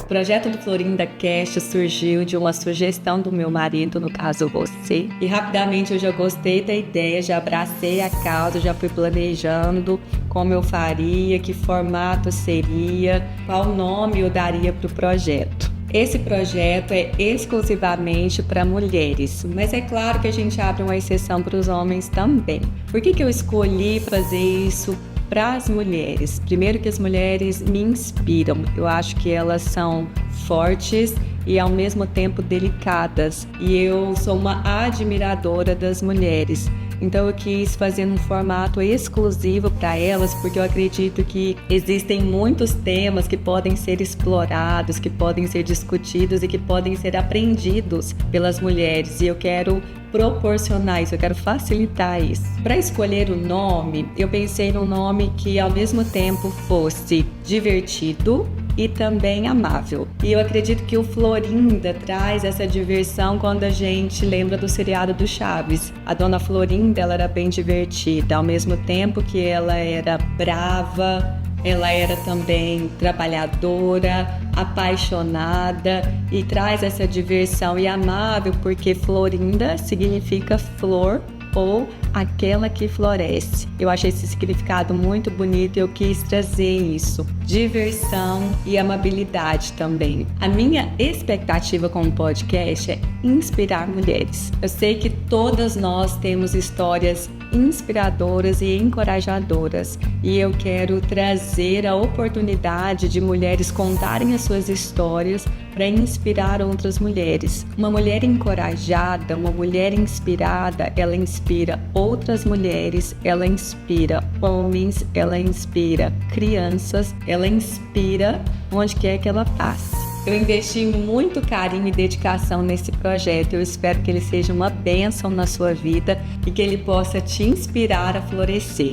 O projeto do Florinda Cast surgiu de uma sugestão do meu marido, no caso você, e rapidamente eu já gostei da ideia, já abracei a causa, já fui planejando como eu faria, que formato seria, qual nome eu daria para o projeto. Esse projeto é exclusivamente para mulheres, mas é claro que a gente abre uma exceção para os homens também. Por que eu escolhi fazer isso para as mulheres? Primeiro que as mulheres me inspiram, eu acho que elas são fortes e ao mesmo tempo delicadas, e eu sou uma admiradora das mulheres. Então eu quis fazer um formato exclusivo para elas, porque eu acredito que existem muitos temas que podem ser explorados, que podem ser discutidos e que podem ser aprendidos pelas mulheres, e eu quero proporcionar isso, eu quero facilitar isso. Para escolher o nome, eu pensei num nome que ao mesmo tempo fosse divertido e também amável. E eu acredito que o Florinda traz essa diversão quando a gente lembra do seriado do Chaves. A dona Florinda, ela era bem divertida, ao mesmo tempo que ela era brava, ela era também trabalhadora, apaixonada, e traz essa diversão. E amável porque Florinda significa flor ou aquela que floresce. Eu achei esse significado muito bonito e eu quis trazer isso. Diversão e amabilidade também. A minha expectativa com o podcast é inspirar mulheres. Eu sei que todas nós temos histórias inspiradoras e encorajadoras, e eu quero trazer a oportunidade de mulheres contarem as suas histórias para inspirar outras mulheres. Uma mulher encorajada, uma mulher inspirada, ela inspira outras mulheres, ela inspira homens, ela inspira crianças, ela inspira onde quer que ela passe. Eu investi muito carinho e dedicação nesse projeto. Eu espero que ele seja uma bênção na sua vida e que ele possa te inspirar a florescer.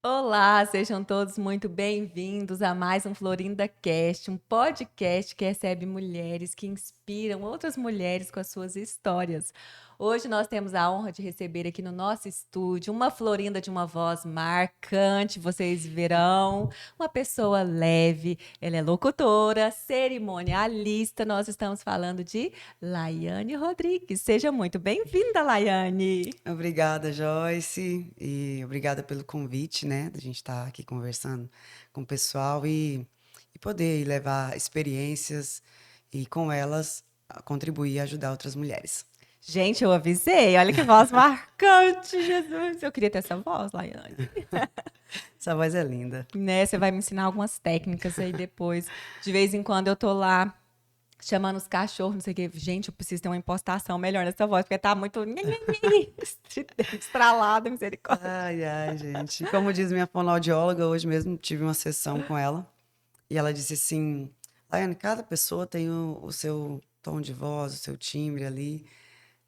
Olá, sejam todos muito bem-vindos a mais um Florinda Cast, um podcast que recebe mulheres que inspiram outras mulheres com as suas histórias. Hoje nós temos a honra de receber aqui no nosso estúdio uma Florinda de uma voz marcante, vocês verão, uma pessoa leve, ela é locutora, cerimonialista. Nós estamos falando de Laiane Rodrigues. Seja muito bem-vinda, Laiane. Obrigada, Joyce, e obrigada pelo convite, né, da gente estar aqui conversando com o pessoal e poder levar experiências e com elas contribuir e ajudar outras mulheres. Gente, eu avisei. Olha que voz marcante, Jesus. Eu queria ter essa voz, Laiane. Essa voz é linda. Né? Você vai me ensinar algumas técnicas aí depois. De vez em quando eu tô lá chamando os cachorros, não sei o quê. Gente, eu preciso ter uma impostação melhor nessa voz, porque tá muito estralada, misericórdia. Ai, gente. Como diz minha fonoaudióloga, hoje mesmo tive uma sessão com ela e ela disse assim: Laiane, cada pessoa tem o seu tom de voz, o seu timbre ali.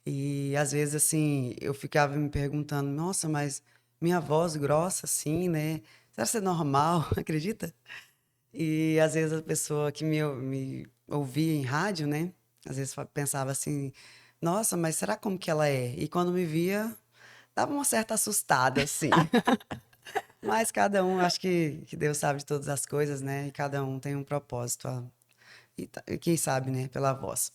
E às vezes, assim, eu ficava me perguntando, nossa, mas minha voz grossa, assim, né? Será que isso é normal? Acredita? E às vezes a pessoa que me ouvia em rádio, né? Às vezes pensava assim, nossa, mas será como que ela é? E quando me via, dava uma certa assustada, assim. Mas cada um, acho que Deus sabe de todas as coisas, né? E cada um tem um propósito. E quem sabe, né? Pela voz.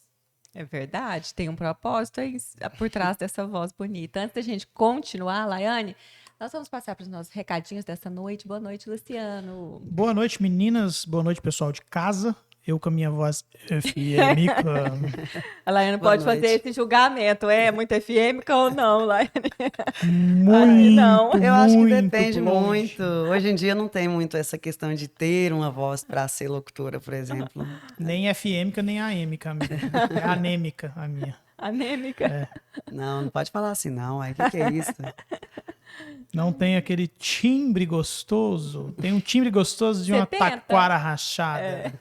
É verdade, tem um propósito aí por trás dessa voz bonita. Antes da gente continuar, Laiane, nós vamos passar para os nossos recadinhos dessa noite. Boa noite, Luciano. Boa noite, meninas. Boa noite, pessoal de casa. Eu com a minha voz FM. A Laiane pode fazer esse julgamento. É muito FM ou não, Laiane? Muito, não. Eu acho que depende longe. muito. Hoje em dia não tem muito essa questão de ter uma voz para ser locutora, por exemplo. Nem FMica, nem AMica, amiga. É anêmica a minha. Anêmica. É. Não pode falar assim, não. Aí, o que é isso? Não tem aquele timbre gostoso. Tem um timbre gostoso de uma taquara rachada.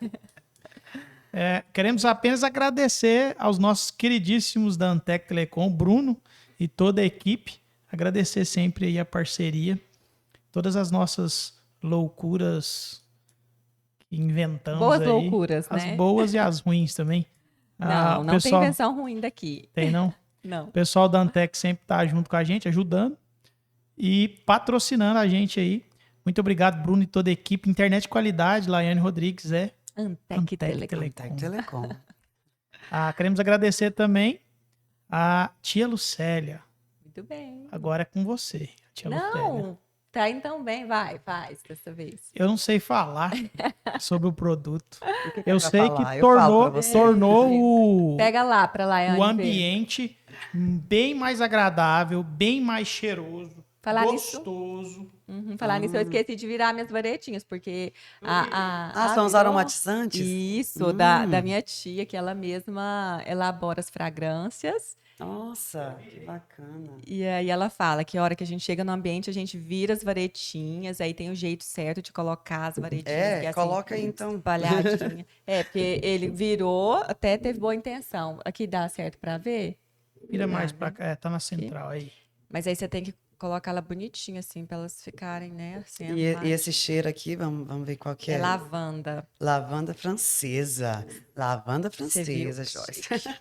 Queremos apenas agradecer aos nossos queridíssimos da Antec Telecom, Bruno e toda a equipe. Agradecer sempre aí a parceria. Todas as nossas loucuras que inventamos. Boas aí. Loucuras, as né? As boas e as ruins também. Não, não pessoal... tem invenção ruim daqui. Tem, não? Não. O pessoal da Antec sempre tá junto com a gente, ajudando. e patrocinando a gente aí. Muito obrigado, Bruno e toda a equipe. Internet de qualidade, Laiane Rodrigues, Antec Telecom. Telecom. Telecom. Queremos agradecer também a tia Lucélia. Muito bem. Agora é com você, tia Lucélia. Não, tá então bem, vai, faz dessa vez. Eu não sei falar sobre o produto. Eu vai sei falar? que Eu falo tornou, pra você. tornou Pega lá pra Laiane o ver. ambiente bem mais agradável, bem mais cheiroso, Falar nisso? gostoso. Falar nisso, eu esqueci de virar minhas varetinhas, porque São os dor- aromatizantes? Isso, da minha tia, que ela mesma elabora as fragrâncias. Nossa, que bacana. E aí ela fala que a hora que a gente chega no ambiente, a gente vira as varetinhas, aí tem o jeito certo de colocar as varetinhas. que é assim, Coloca aí então. espalhadinha. Porque ele virou, até teve boa intenção. Aqui dá certo pra ver? Vira mais pra cá. Tá na central aí. Mas aí você tem que colocar ela bonitinha, assim, pra elas ficarem, né? Assim, E arrumadinhas. esse cheiro aqui, vamos ver qual que É é. lavanda. Lavanda francesa. Lavanda Você viu? francesa, Joyce.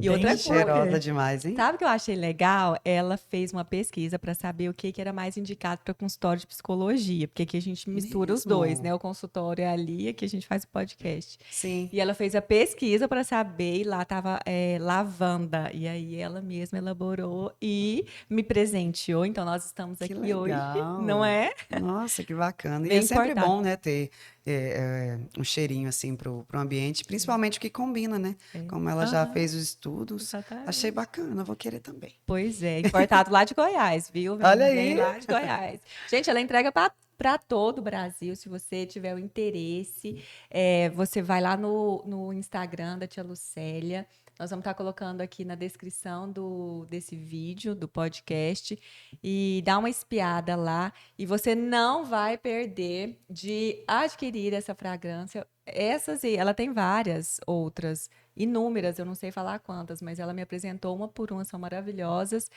E outra Bem coisa, Cheirosa demais, hein? sabe o que eu achei legal? Ela fez uma pesquisa para saber o que que era mais indicado para consultório de psicologia, porque aqui a gente mistura os dois, Mesmo? né? O consultório é ali, aqui a gente faz o podcast. Sim. E ela fez a pesquisa para saber, e lá tava lavanda. E aí ela mesma elaborou e me presenteou. Então nós estamos Que aqui hoje, legal. não é? Nossa, que bacana. E Bem é sempre importado. bom, né, ter um cheirinho assim pro ambiente, principalmente o que combina, né? Como ela já fez os estudos, Exatamente. achei bacana, vou querer também. Pois é, importado lá de Goiás, viu? Olha Vem aí. lá de Goiás. Gente, ela entrega para todo o Brasil. Se você tiver o interesse, você vai lá no Instagram da tia Lucélia. Nós vamos estar colocando aqui na descrição desse vídeo, do podcast, e dá uma espiada lá. E você não vai perder de adquirir essa fragrância. Ela tem várias outras, inúmeras, eu não sei falar quantas, mas ela me apresentou uma por uma, são maravilhosas.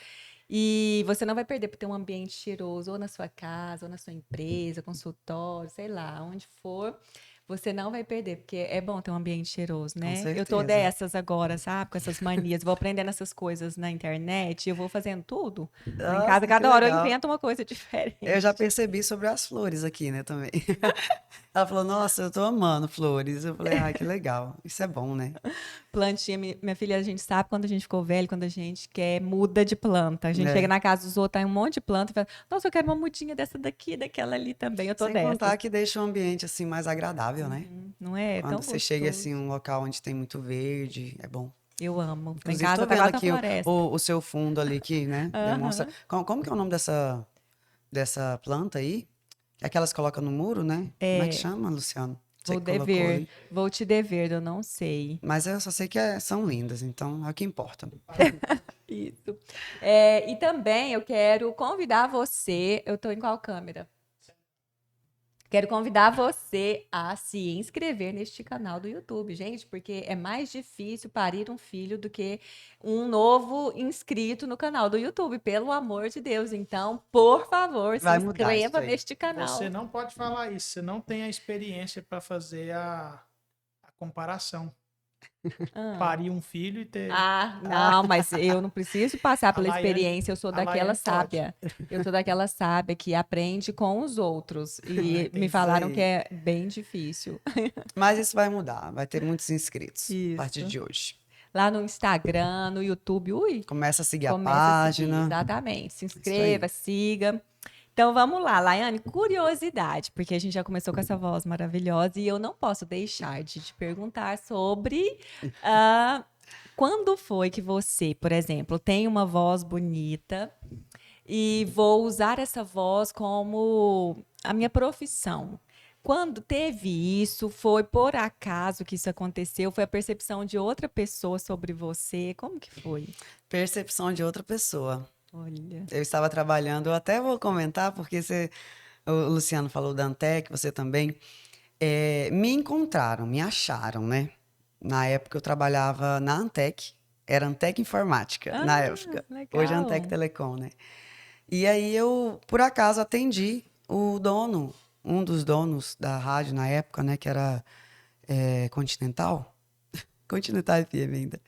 E você não vai perder por ter um ambiente cheiroso, ou na sua casa, ou na sua empresa, consultório, sei lá, onde for. Você não vai perder, porque é bom ter um ambiente cheiroso, né? Eu tô certeza. dessas agora, sabe? Com essas manias. Vou aprendendo essas coisas na internet, eu vou fazendo tudo. Lá em Nossa, casa, que cada hora eu legal. invento uma coisa diferente. Eu já percebi sobre as flores aqui, né, também. Ela falou, nossa, eu tô amando flores. Eu falei, ai, que legal. Isso é bom, né? Plantinha, minha filha, a gente sabe quando a gente ficou velho, quando a gente quer muda de planta. A gente É. chega na casa dos outros, tem um monte de planta e fala, nossa, eu quero uma mudinha dessa daqui, daquela ali também. Eu tô Sem dessa. contar que deixa o ambiente assim mais agradável, né? Não é? Quando Tão você chega gostoso. assim em um local onde tem muito verde, é bom. Eu amo. Lá em Inclusive, casa tô tá vendo quase na aqui floresta. o seu fundo ali que, né, demonstra. Como que é o nome dessa planta aí? Aquelas que colocam no muro, né? Como é que chama, Luciano? Você Vou que colocou dever. ali. Vou te dever, eu não sei. Mas eu só sei que são lindas, então é o que importa. Isso. E também eu quero convidar você. Eu tô em qual câmera? Quero convidar você a se inscrever neste canal do YouTube, gente, porque é mais difícil parir um filho do que um novo inscrito no canal do YouTube, pelo amor de Deus. Então, por favor, se Vai mudar isso inscreva aí. neste canal. Você não pode falar isso. Você não tem a experiência para fazer a comparação. Parir um filho e ter. Não, mas eu não preciso passar pela Laiane- experiência, eu sou a daquela Laiane pode. sábia. Eu sou daquela sábia que aprende com os outros. E me Isso falaram aí. que é bem difícil. Mas isso vai mudar, vai ter muitos inscritos Isso. a partir de hoje. Lá no Instagram, no YouTube, Começa a seguir a começa a seguir, página. exatamente. Se inscreva, siga. Então vamos lá, Laiane, curiosidade, porque a gente já começou com essa voz maravilhosa e eu não posso deixar de te perguntar sobre quando foi que você, por exemplo, tem uma voz bonita e vou usar essa voz como a minha profissão. Quando teve isso, foi por acaso que isso aconteceu? Foi a percepção de outra pessoa sobre você? Como que foi? Percepção de outra pessoa. Olha. Eu estava trabalhando, eu até vou comentar, porque o Luciano falou da Antec, você também. Me encontraram, me acharam, né? Na época eu trabalhava na Antec, era Antec Informática, na época. Legal. Hoje é Antec Telecom, né? E aí eu, por acaso, atendi o dono, um dos donos da rádio na época, né? Que era Continental. Continental FM ainda.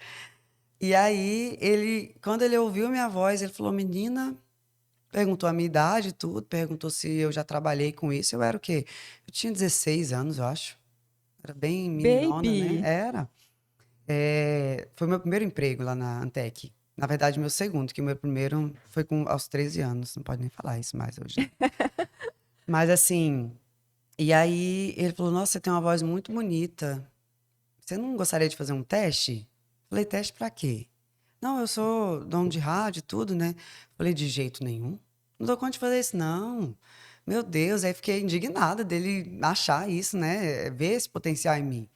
E aí, quando ele ouviu minha voz, ele falou, menina, Perguntou a minha idade e tudo, perguntou se eu já trabalhei com isso. Eu era o quê? Eu tinha 16 anos, eu acho. Era bem meninona, né? Baby! Era. Foi meu primeiro emprego lá na Antec. Na verdade, meu segundo, que o meu primeiro foi aos 13 anos. Não pode nem falar isso mais hoje, né? Mas assim, e aí ele falou: Nossa, você tem uma voz muito bonita. Você não gostaria de fazer um teste? Falei: Teste pra quê? Não, eu sou dono de rádio e tudo, né? Falei: De jeito nenhum. Não dou conta de fazer isso, não. Meu Deus, aí fiquei indignada dele achar isso, né? Ver esse potencial em mim.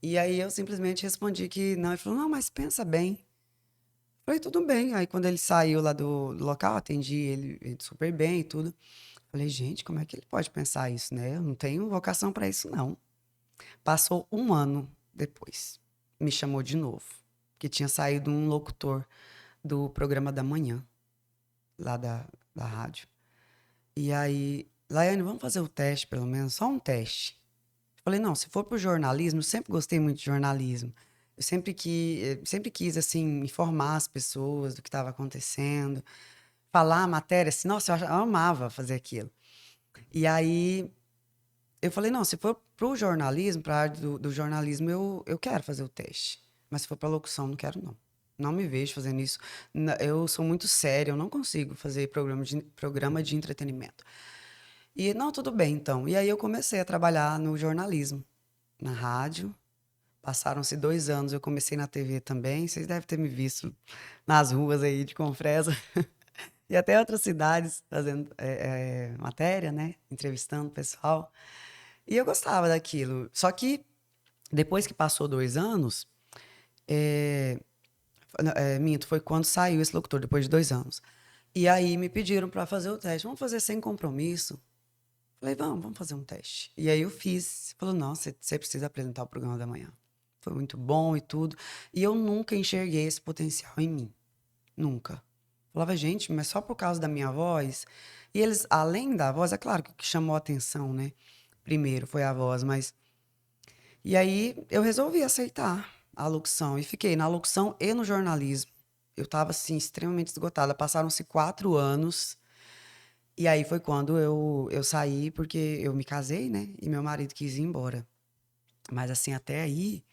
E aí eu simplesmente respondi que não. Ele falou: Não, mas pensa bem. Falei: Tudo bem. Aí quando ele saiu lá do local, atendi ele super bem e tudo. Falei: Gente, como é que ele pode pensar isso, né? Eu não tenho vocação para isso, não. Passou um ano depois. Me chamou de novo. Que tinha saído um locutor do programa da manhã, lá da rádio. E aí, Laiane, vamos fazer o teste, pelo menos, só um teste. Falei: Não, se for pro jornalismo, eu sempre gostei muito de jornalismo. Eu sempre quis, assim, informar as pessoas do que estava acontecendo, falar a matéria, assim, nossa, eu amava fazer aquilo. E aí, eu falei: Não, se for pro jornalismo, pra área do jornalismo, eu quero fazer o teste. Mas se for pra locução, não quero, não. Não me vejo fazendo isso. Eu sou muito séria, eu não consigo fazer programa de entretenimento. E, não, tudo bem, então. E aí eu comecei a trabalhar no jornalismo, na rádio. Passaram-se 2 anos, eu comecei na TV também. Vocês devem ter me visto nas ruas aí de Confresa e até outras cidades fazendo matéria, né? Entrevistando o pessoal. E eu gostava daquilo. Só que depois que passou 2 anos, minto, foi quando saiu esse locutor, depois de 2 anos. E aí me pediram para fazer o teste. Vamos fazer sem compromisso? Falei: Vamos fazer um teste. E aí eu fiz. Falou: Não, você precisa apresentar o programa da manhã. Foi muito bom e tudo. E eu nunca enxerguei esse potencial em mim. Nunca. Falava: Gente, mas só por causa da minha voz. E eles, além da voz, é claro que o que chamou a atenção, né? Primeiro foi a voz, mas. E aí eu resolvi aceitar a locução. E fiquei na locução e no jornalismo. Eu estava, assim, extremamente esgotada. Passaram-se 4 anos. E aí foi quando eu saí, porque eu me casei, né? E meu marido quis ir embora. Mas, assim, até aí,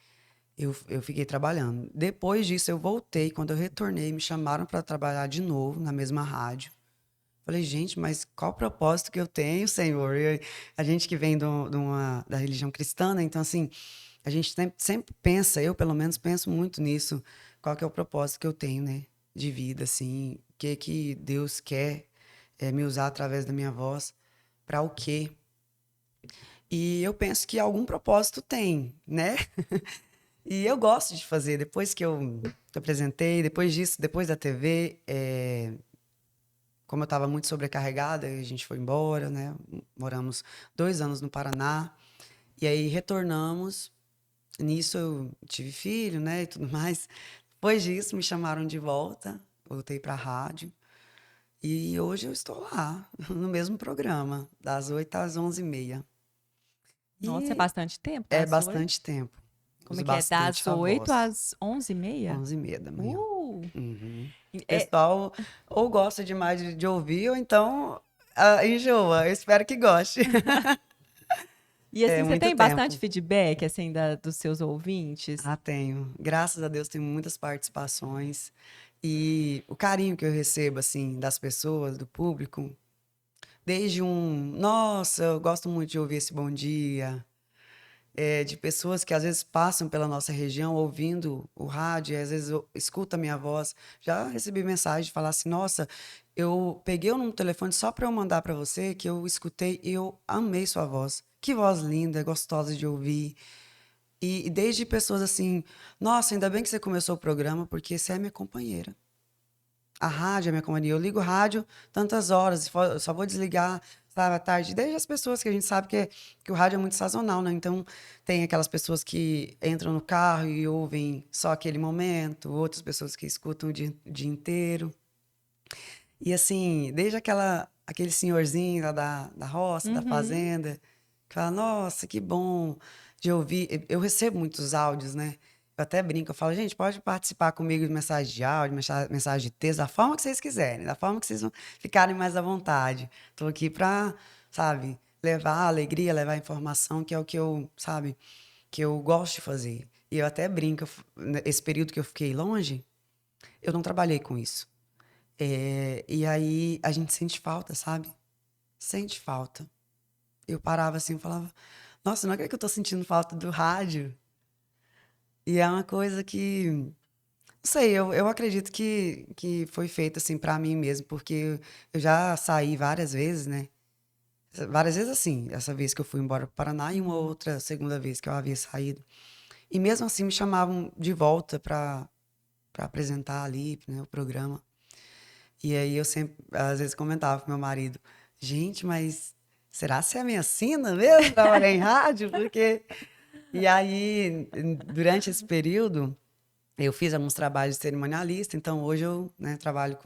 eu fiquei trabalhando. Depois disso, eu voltei. Quando eu retornei, me chamaram para trabalhar de novo na mesma rádio. Falei: Gente, mas qual o propósito que eu tenho, Senhor? A gente que vem da religião cristã, né? Então, assim, a gente sempre pensa, eu pelo menos penso muito nisso. Qual que é o propósito que eu tenho, né? De vida, assim. O que Deus quer me usar através da minha voz. Para o quê? E eu penso que algum propósito tem, né? E eu gosto de fazer. Depois que eu apresentei, depois disso, depois da TV, como eu estava muito sobrecarregada, a gente foi embora, né? Moramos 2 anos no Paraná. E aí retornamos. Nisso eu tive filho, né? E tudo mais. Depois disso, me chamaram de volta. Voltei para a rádio. E hoje eu estou lá, no mesmo programa, das 8 às 11h30. Nossa, é E bastante tempo, é das 8. bastante tempo. Como Uso é que é? bastante Das a 8 voz. às 11h30? 11h30 da manhã. Uh! Uhum. O É, pessoal ou gosta demais de ouvir, ou então enjoa. Eu espero que goste. e É assim, você muito tem bastante tempo. feedback, assim, dos seus ouvintes? Ah, tenho. Graças a Deus, tenho muitas participações. E o carinho que eu recebo, assim, das pessoas, do público, desde nossa, eu gosto muito de ouvir esse bom dia. De pessoas que às vezes passam pela nossa região ouvindo o rádio, e às vezes escuta a minha voz. Já recebi mensagem de falar assim: Nossa, eu peguei um telefone só para eu mandar para você, que eu escutei e eu amei sua voz. Que voz linda, gostosa de ouvir. E desde pessoas assim: Nossa, ainda bem que você começou o programa, porque você é minha companheira. A rádio é minha companhia. Eu ligo o rádio tantas horas, eu só vou desligar, sabe, à tarde. Desde as pessoas que a gente sabe que o rádio é muito sazonal, né? Então, tem aquelas pessoas que entram no carro e ouvem só aquele momento, outras pessoas que escutam o dia inteiro. E, assim, desde aquele senhorzinho lá da roça, da Uhum. fazenda, que fala: Nossa, que bom de ouvir. Eu recebo muitos áudios, né? Eu até brinco, eu falo, gente, pode participar comigo de mensagem de áudio, mensagem de texto, da forma que vocês quiserem, da forma que vocês vão ficarem mais à vontade. Tô aqui pra, sabe, levar alegria, levar informação, que é o que eu, sabe, que eu gosto de fazer. E eu até brinco, esse período que eu fiquei longe, eu não trabalhei com isso. E aí a gente sente falta, sabe? Sente falta. Eu parava assim e falava, nossa, não é que eu tô sentindo falta do rádio. E é uma coisa que, não sei, eu acredito que foi feito assim pra mim mesmo, porque eu já saí várias vezes, né? Várias vezes assim, essa vez que eu fui embora pro Paraná e uma outra segunda vez que eu havia saído. E mesmo assim me chamavam de volta pra apresentar ali, né, o programa. E aí eu sempre, às vezes, comentava com meu marido, gente, mas será que é a minha sina mesmo trabalhar em rádio? Porque... E aí, durante esse período, eu fiz alguns trabalhos de cerimonialista, então hoje eu, né, trabalho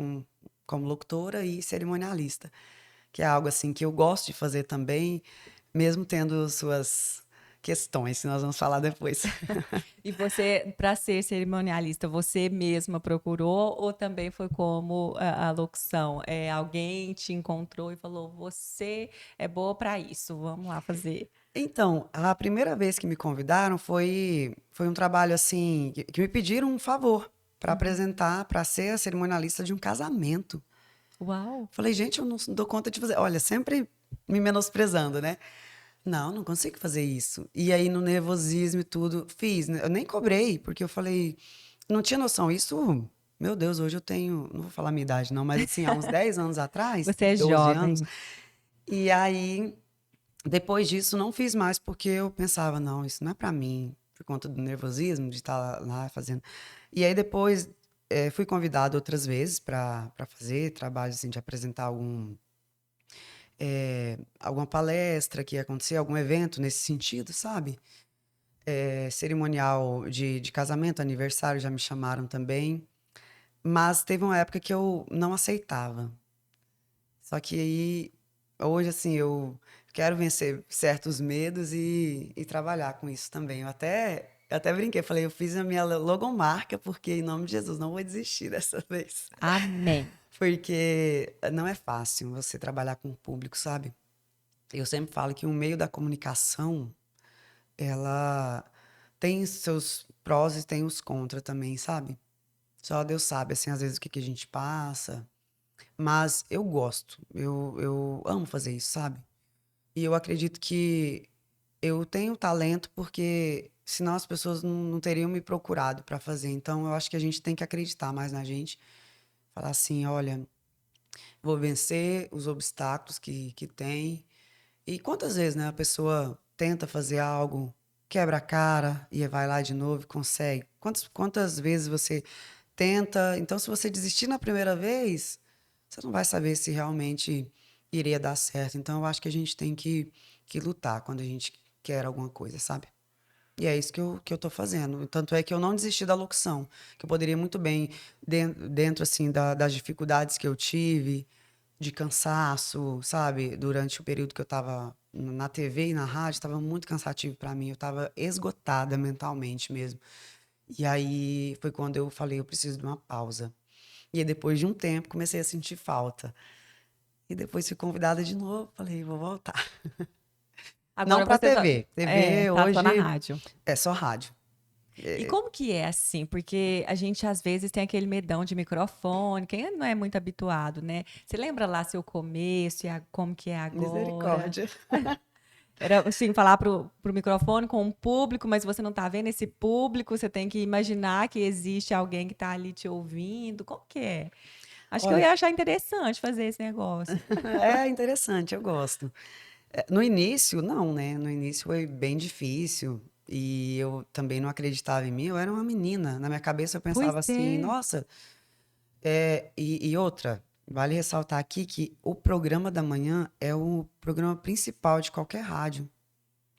como locutora e cerimonialista, que é algo assim que eu gosto de fazer também, mesmo tendo suas questões, que nós vamos falar depois. E você, para ser cerimonialista, você mesma procurou ou também foi como a locução? Alguém te encontrou e falou: você é boa para isso, vamos lá fazer. Então, a primeira vez que me convidaram foi um trabalho assim, que me pediram um favor para apresentar, para ser a cerimonialista de um casamento. Uau! Falei, gente, eu não dou conta de fazer. Olha, sempre me menosprezando, né? Não consigo fazer isso. E aí, no nervosismo e tudo, fiz. Né? Eu nem cobrei, porque eu falei, não tinha noção. Isso, meu Deus, hoje eu tenho, não vou falar a minha idade, não, mas assim, há uns 10 anos atrás, Você é 12 anos. jovem. E aí, depois disso, não fiz mais, porque eu pensava, não, isso não é pra mim, por conta do nervosismo de estar lá fazendo. E aí, depois, fui convidada outras vezes para fazer trabalho, assim, de apresentar alguma palestra que ia acontecer, algum evento nesse sentido, sabe? Cerimonial de casamento, aniversário, já me chamaram também. Mas teve uma época que eu não aceitava. Só que aí, hoje, assim, eu quero vencer certos medos e trabalhar com isso também. Eu até brinquei, falei, eu fiz a minha logomarca, porque em nome de Jesus não vou desistir dessa vez. Amém. Porque não é fácil você trabalhar com o público, sabe? Eu sempre falo que o meio da comunicação, ela tem seus prós e tem os contra também, sabe? Só Deus sabe, assim, às vezes o que que a gente passa. Mas eu gosto, eu amo fazer isso, sabe? E eu acredito que eu tenho talento porque senão as pessoas não teriam me procurado para fazer. Então eu acho que a gente tem que acreditar mais na gente. Falar assim, olha, vou vencer os obstáculos que tem. E quantas vezes, né, a pessoa tenta fazer algo, quebra a cara e vai lá de novo e consegue? Quantas vezes você tenta? Então, se você desistir na primeira vez, você não vai saber se realmente iria dar certo. Então, eu acho que a gente tem que lutar quando a gente quer alguma coisa, sabe? E é isso que eu tô fazendo. Tanto é que eu não desisti da locução, que eu poderia muito bem, dentro assim, das dificuldades que eu tive, de cansaço, sabe? Durante o período que eu estava na TV e na rádio, estava muito cansativo para mim. Eu estava esgotada mentalmente mesmo. E aí foi quando eu falei, eu preciso de uma pausa. E aí, depois de um tempo, comecei a sentir falta. E depois fui convidada de novo, falei, vou voltar. Não Agora para você tá, TV. TV tá só na hoje rádio. é só rádio. E como que é assim? Porque a gente às vezes tem aquele medão de microfone, quem não é muito habituado, né? Você lembra lá seu começo e como que é agora? Misericórdia. Era assim, falar pro microfone com um público, mas você não tá vendo esse público, você tem que imaginar que existe alguém que tá ali te ouvindo. Como que é? Acho que eu Olha, ia achar interessante fazer esse negócio. é interessante, eu gosto. No início, não, né? No início foi bem difícil e eu também não acreditava em mim. Eu era uma menina. Na minha cabeça eu Pois pensava assim, é. nossa. E outra, vale ressaltar aqui que o programa da manhã é o programa principal de qualquer rádio.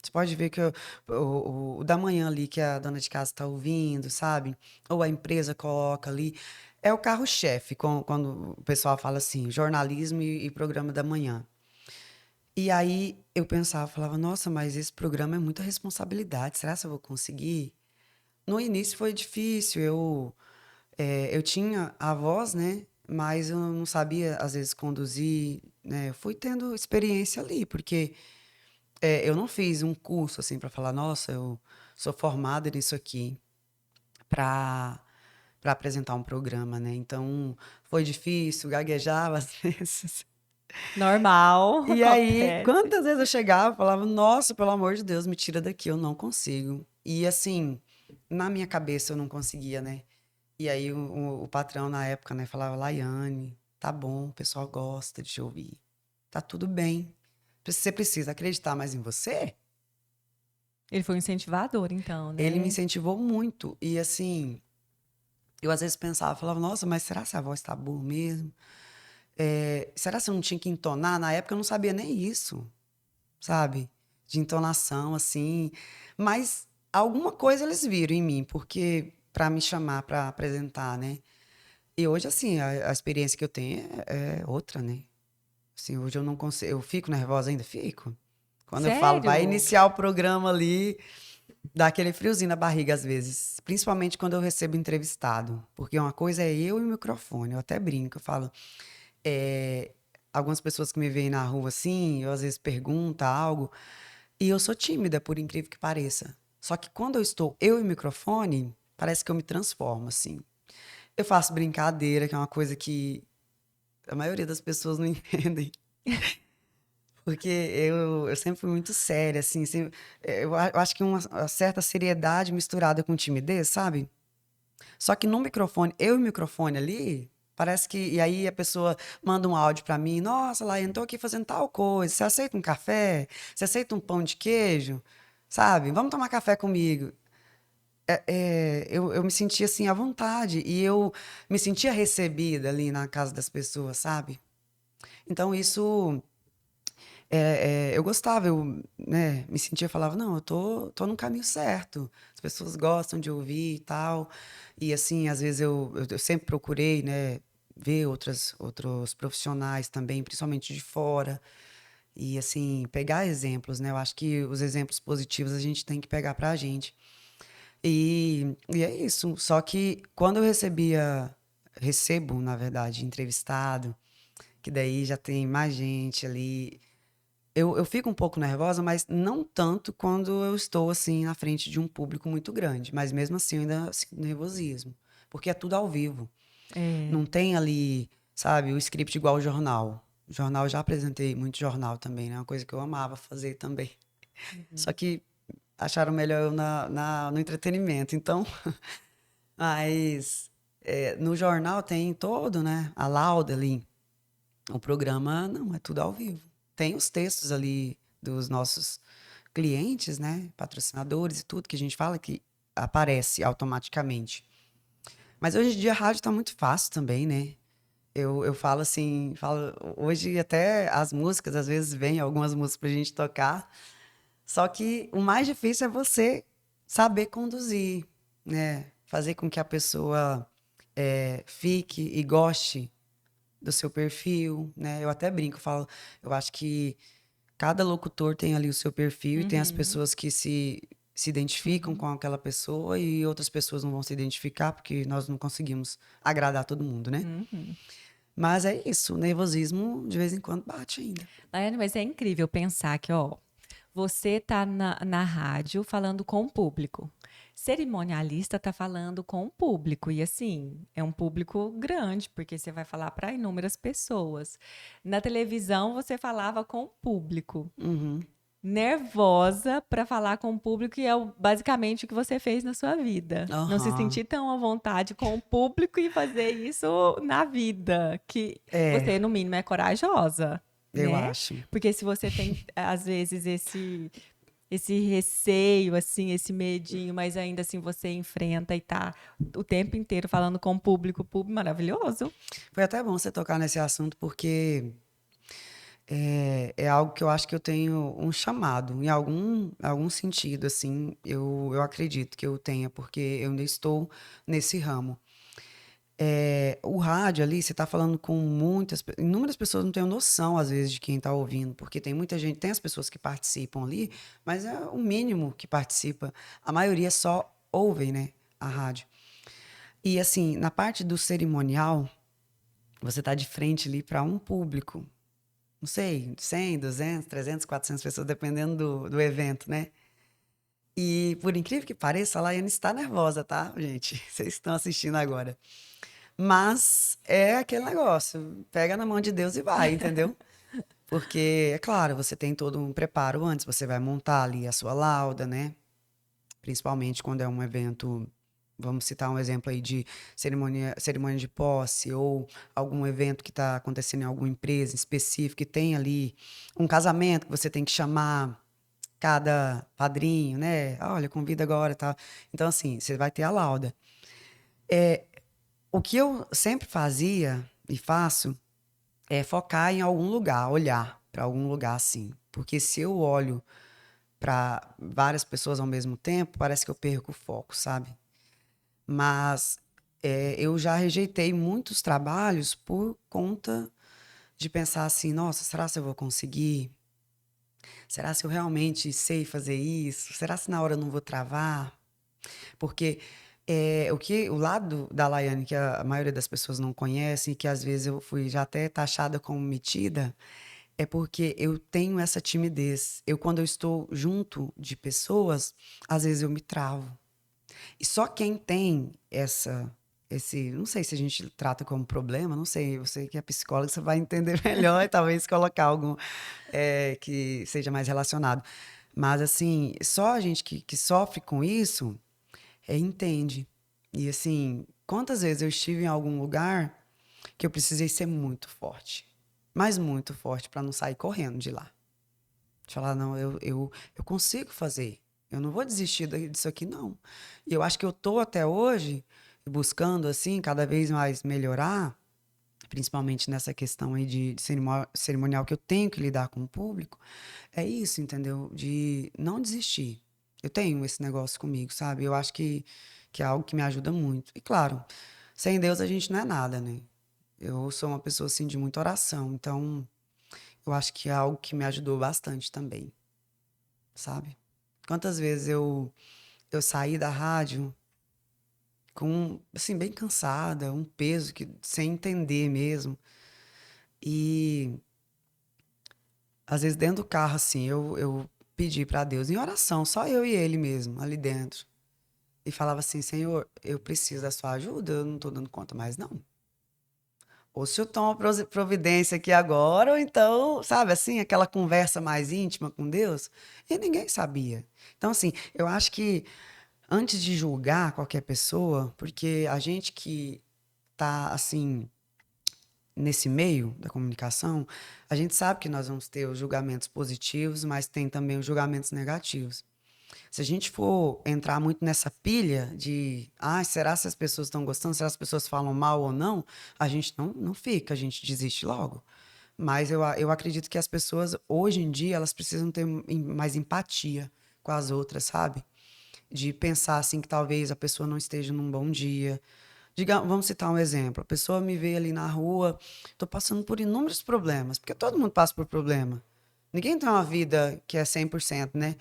Você pode ver que o da manhã ali que a dona de casa está ouvindo, sabe? Ou a empresa coloca ali. É o carro-chefe, quando o pessoal fala assim, jornalismo e programa da manhã. E aí eu pensava, falava, nossa, mas esse programa é muita responsabilidade. Será que eu vou conseguir? No início foi difícil, eu tinha a voz, né? Mas eu não sabia, às vezes, conduzir, né? Eu fui tendo experiência ali, porque eu não fiz um curso, assim, para falar, nossa, eu sou formada nisso aqui, para apresentar um programa, né? Então, foi difícil, gaguejava às vezes. Normal, E aí, acontece. quantas vezes eu chegava e falava, nossa, pelo amor de Deus, me tira daqui, eu não consigo. E assim, na minha cabeça eu não conseguia, né? E aí o patrão na época, né, falava, Laiane, tá bom, o pessoal gosta de te ouvir. Tá tudo bem. Você precisa acreditar mais em você? Ele foi um incentivador, então, Ele me né? incentivou muito. E assim, eu às vezes pensava, falava, nossa, mas será que a voz tá boa mesmo? Será que eu não tinha que entonar? Na época eu não sabia nem isso, sabe? De entonação, assim. Mas alguma coisa eles viram em mim, porque para me chamar para apresentar, né? E hoje, assim, a experiência que eu tenho é outra, né? Assim, hoje eu não consigo. Eu fico nervosa ainda? Fico. Quando eu falo, vai Sério? iniciar o programa ali, dá aquele friozinho na barriga às vezes. Principalmente quando eu recebo entrevistado. Porque uma coisa é eu e o microfone. Eu até brinco, eu falo. é, Algumas pessoas que me veem na rua assim, eu às vezes pergunto algo. E eu sou tímida, por incrível que pareça. Só que quando eu estou eu e o microfone, parece que eu me transformo, assim. Eu faço brincadeira, que é uma coisa que a maioria das pessoas não entendem. Porque eu sempre fui muito séria, assim. Eu acho que uma certa seriedade misturada com timidez, sabe? Só que no microfone, eu e o microfone ali, parece que. E aí a pessoa manda um áudio pra mim: Nossa, Laiane, tô aqui fazendo tal coisa. Você aceita um café? Você aceita um pão de queijo? Sabe? Vamos tomar café comigo. Eu me sentia assim à vontade e eu me sentia recebida ali na casa das pessoas, sabe? Então isso eu gostava, eu, né, me sentia, falava, não, eu tô no caminho certo. As pessoas gostam de ouvir e tal. E assim, às vezes eu sempre procurei, né, ver outros profissionais também, principalmente de fora. E assim, pegar exemplos, né? Eu acho que os exemplos positivos a gente tem que pegar pra gente. E é isso. Só que quando recebo, na verdade, entrevistado, que daí já tem mais gente ali. Eu fico um pouco nervosa, mas não tanto quando eu estou assim na frente de um público muito grande. Mas mesmo assim eu ainda sinto nervosismo. Porque é tudo ao vivo. É. Não tem ali, sabe, o script igual o jornal. Jornal, eu já apresentei muito jornal também, né? Uma coisa que eu amava fazer também. Só que acharam melhor eu no entretenimento. Então, mas no jornal tem todo, né? A lauda ali. O programa, não, é tudo ao vivo. Tem os textos ali dos nossos clientes, né? Patrocinadores e tudo que a gente fala que aparece automaticamente. Mas hoje em dia a rádio está muito fácil também, né? Eu falo assim, hoje até as músicas, às vezes vem algumas músicas pra gente tocar. Só que o mais difícil é você saber conduzir, né? Fazer com que a pessoa fique e goste do seu perfil, né? Eu até brinco, falo, eu acho que cada locutor tem ali o seu perfil e tem as Uhum, pessoas que se identificam uhum. com aquela pessoa e outras pessoas não vão se identificar porque nós não conseguimos agradar todo mundo, né? Uhum. Mas é isso, o nervosismo de vez em quando bate ainda. Laiane, mas é incrível pensar que, ó, você tá na rádio falando com o público. Cerimonialista tá falando com o público. E assim, é um público grande, porque você vai falar para inúmeras pessoas. Na televisão, você falava com o público. Uhum. Nervosa para falar com o público, e é basicamente o que você fez na sua vida. Não se Aham. sentir tão à vontade com o público e fazer isso na vida, que É, você, no mínimo, é corajosa, eu né? acho. Porque se você tem, às vezes, esse receio, assim, esse medinho, mas ainda assim você enfrenta e tá o tempo inteiro falando com o público maravilhoso. Foi até bom você tocar nesse assunto porque é algo que eu acho que eu tenho um chamado, em algum sentido, assim, eu acredito que eu tenha, porque eu ainda estou nesse ramo. O rádio ali, você está falando com inúmeras pessoas não têm noção, às vezes, de quem está ouvindo, porque tem muita gente, tem as pessoas que participam ali, mas é o mínimo que participa. A maioria só ouvem, né? a rádio. E assim, na parte do cerimonial, você tá de frente ali para um público, não sei, 100, 200, 300, 400 pessoas, dependendo do evento, né? E por incrível que pareça, a Laiane está nervosa, tá, gente? Vocês estão assistindo agora. Mas é aquele negócio, pega na mão de Deus e vai, entendeu? Porque, é claro, você tem todo um preparo antes, você vai montar ali a sua lauda, né? Principalmente quando é um evento, vamos citar um exemplo aí de cerimônia de posse ou algum evento que está acontecendo em alguma empresa específica e tem ali um casamento que você tem que chamar cada padrinho, né? Olha, convida agora, tá? Então, assim, você vai ter a lauda. O que eu sempre fazia e faço é focar em algum lugar, olhar para algum lugar assim. Porque se eu olho para várias pessoas ao mesmo tempo, parece que eu perco o foco, sabe? Mas eu já rejeitei muitos trabalhos por conta de pensar assim, nossa, será que eu vou conseguir? Será que eu realmente sei fazer isso? Será que na hora eu não vou travar? Porque o lado da Laiane que a maioria das pessoas não conhece e que às vezes eu fui já até taxada como metida, é porque eu tenho essa timidez. Quando eu estou junto de pessoas, às vezes eu me travo. E só quem tem não sei se a gente trata como problema, não sei, você que é psicóloga, você vai entender melhor e talvez colocar algo que seja mais relacionado. Mas, assim, só a gente que sofre com isso entende. E, assim, quantas vezes eu estive em algum lugar que eu precisei ser muito forte, mas muito forte para não sair correndo de lá. De falar, não, eu consigo fazer. Eu não vou desistir disso aqui, não. E eu acho que eu tô até hoje buscando, assim, cada vez mais melhorar, principalmente nessa questão aí de cerimonial que eu tenho que lidar com o público. É isso, entendeu? De não desistir. Eu tenho esse negócio comigo, sabe? Eu acho que é algo que me ajuda muito. E claro, sem Deus a gente não é nada, né? Eu sou uma pessoa, assim, de muita oração. Então, eu acho que é algo que me ajudou bastante também, sabe? Quantas vezes eu saí da rádio com, assim, bem cansada, um peso que sem entender mesmo. E às vezes dentro do carro, assim, eu pedi para Deus em oração, só eu e ele mesmo, ali dentro. E falava assim, Senhor, eu preciso da sua ajuda, eu não tô dando conta mais, não. Ou se eu tomo providência aqui agora, ou então, sabe, assim, aquela conversa mais íntima com Deus, e ninguém sabia. Então, assim, eu acho que antes de julgar qualquer pessoa, porque a gente que tá, assim, nesse meio da comunicação, a gente sabe que nós vamos ter os julgamentos positivos, mas tem também os julgamentos negativos. Se a gente for entrar muito nessa pilha de, será que as pessoas estão gostando? Será que as pessoas falam mal ou não? A gente não fica, a gente desiste logo. Mas eu acredito que as pessoas, hoje em dia, elas precisam ter mais empatia com as outras, sabe? De pensar assim que talvez a pessoa não esteja num bom dia. Vamos citar um exemplo. A pessoa me vê ali na rua, estou passando por inúmeros problemas, porque todo mundo passa por problema. Ninguém tem uma vida que é 100%, né?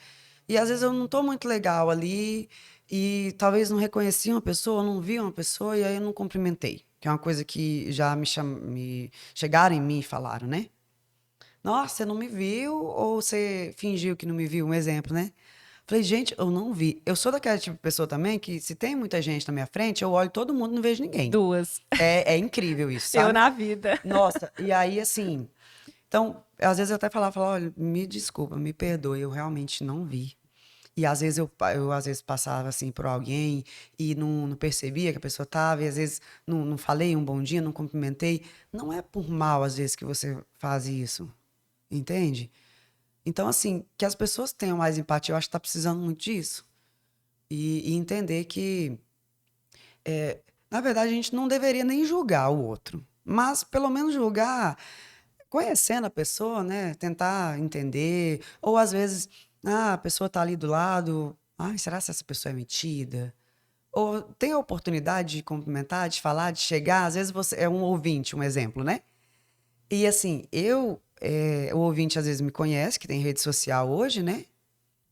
E às vezes eu não estou muito legal ali e talvez não reconheci uma pessoa, não vi uma pessoa e aí eu não cumprimentei. Que é uma coisa que já me chegaram em mim e falaram, né? Nossa, você não me viu ou você fingiu que não me viu? Um exemplo, né? Falei, gente, eu não vi. Eu sou daquela tipo de pessoa também que se tem muita gente na minha frente, eu olho todo mundo e não vejo ninguém. Duas. É incrível isso, Eu sabe? na vida. Nossa, e aí assim... Então, às vezes eu até falava, olha, me desculpa, me perdoe, eu realmente não vi. E às vezes eu às vezes passava assim por alguém e não percebia que a pessoa estava, e às vezes não falei um bom dia, não cumprimentei. Não é por mal, às vezes, que você faz isso, entende? Então, assim, que as pessoas tenham mais empatia, eu acho que está precisando muito disso. E entender que, na verdade, a gente não deveria nem julgar o outro, mas pelo menos julgar conhecendo a pessoa, né? Tentar entender. Ou às vezes, a pessoa tá ali do lado. Ai, será que essa pessoa é metida? Ou tem a oportunidade de cumprimentar, de falar, de chegar. Às vezes você é um ouvinte, um exemplo, né? E assim, o ouvinte às vezes me conhece, que tem rede social hoje, né?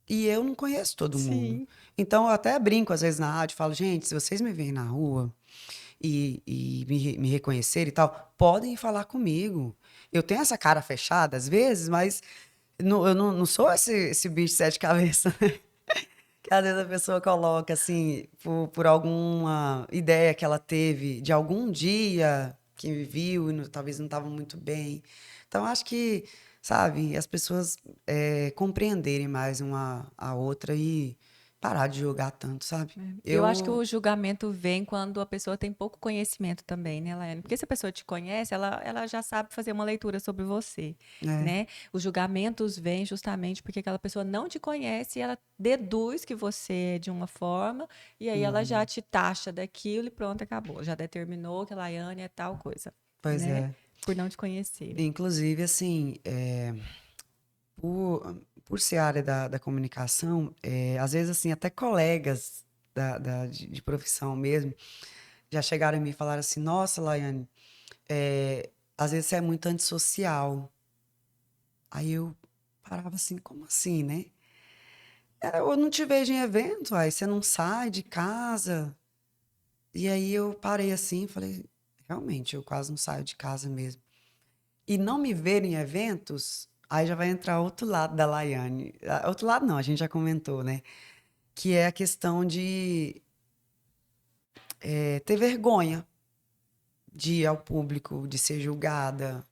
E eu não conheço todo mundo. Sim. Então, eu até brinco, às vezes, na rádio, falo, gente, se vocês me veem na rua e me reconhecerem e tal, podem falar comigo. Eu tenho essa cara fechada, às vezes, mas eu não sou esse bicho de sete cabeças, né? Que às vezes a pessoa coloca, assim, por alguma ideia que ela teve de algum dia que me viu e talvez não estava muito bem. Então, acho que, sabe, as pessoas compreenderem mais uma a outra e parar de julgar tanto, sabe? Eu acho que o julgamento vem quando a pessoa tem pouco conhecimento também, né, Laiane? Porque se a pessoa te conhece, ela já sabe fazer uma leitura sobre você, É, né? Os julgamentos vêm justamente porque aquela pessoa não te conhece e ela deduz que você é de uma forma e aí ela já uhum, te taxa daquilo e pronto, acabou. Já determinou que a Laiane é tal coisa, pois né? é. Por não te conhecer. Inclusive, assim, por ser área da comunicação, às vezes, assim, até colegas de profissão mesmo, já chegaram em mim e falaram assim, nossa, Laiane, às vezes você é muito antissocial. Aí eu parava assim, como assim, né? Eu não te vejo em evento, aí você não sai de casa. E aí eu parei assim, e falei, realmente, eu quase não saio de casa mesmo. E não me ver em eventos, aí já vai entrar outro lado da Laiane. Outro lado não, a gente já comentou, né? Que é a questão de ter vergonha de ir ao público, de ser julgada,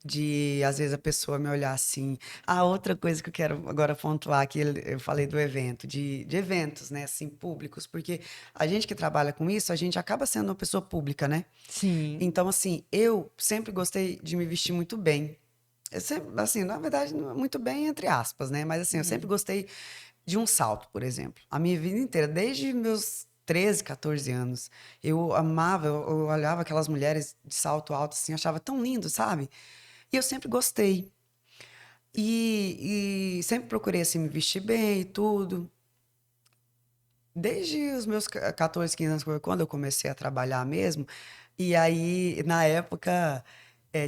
de às vezes a pessoa me olhar assim. Ah, outra coisa que eu quero agora pontuar, que eu falei do evento, de eventos, né, assim, públicos, porque a gente que trabalha com isso, a gente acaba sendo uma pessoa pública, né? Sim. Então, assim, eu sempre gostei de me vestir muito bem. Eu sempre, assim, na verdade, muito bem entre aspas, né? Mas assim, eu sempre Uhum. gostei de um salto, por exemplo. A minha vida inteira, desde meus 13, 14 anos, eu amava, eu olhava aquelas mulheres de salto alto, assim, achava tão lindo, sabe? E eu sempre gostei. E sempre procurei, assim, me vestir bem e tudo. Desde os meus 14, 15 anos, quando eu comecei a trabalhar mesmo, e aí, na época,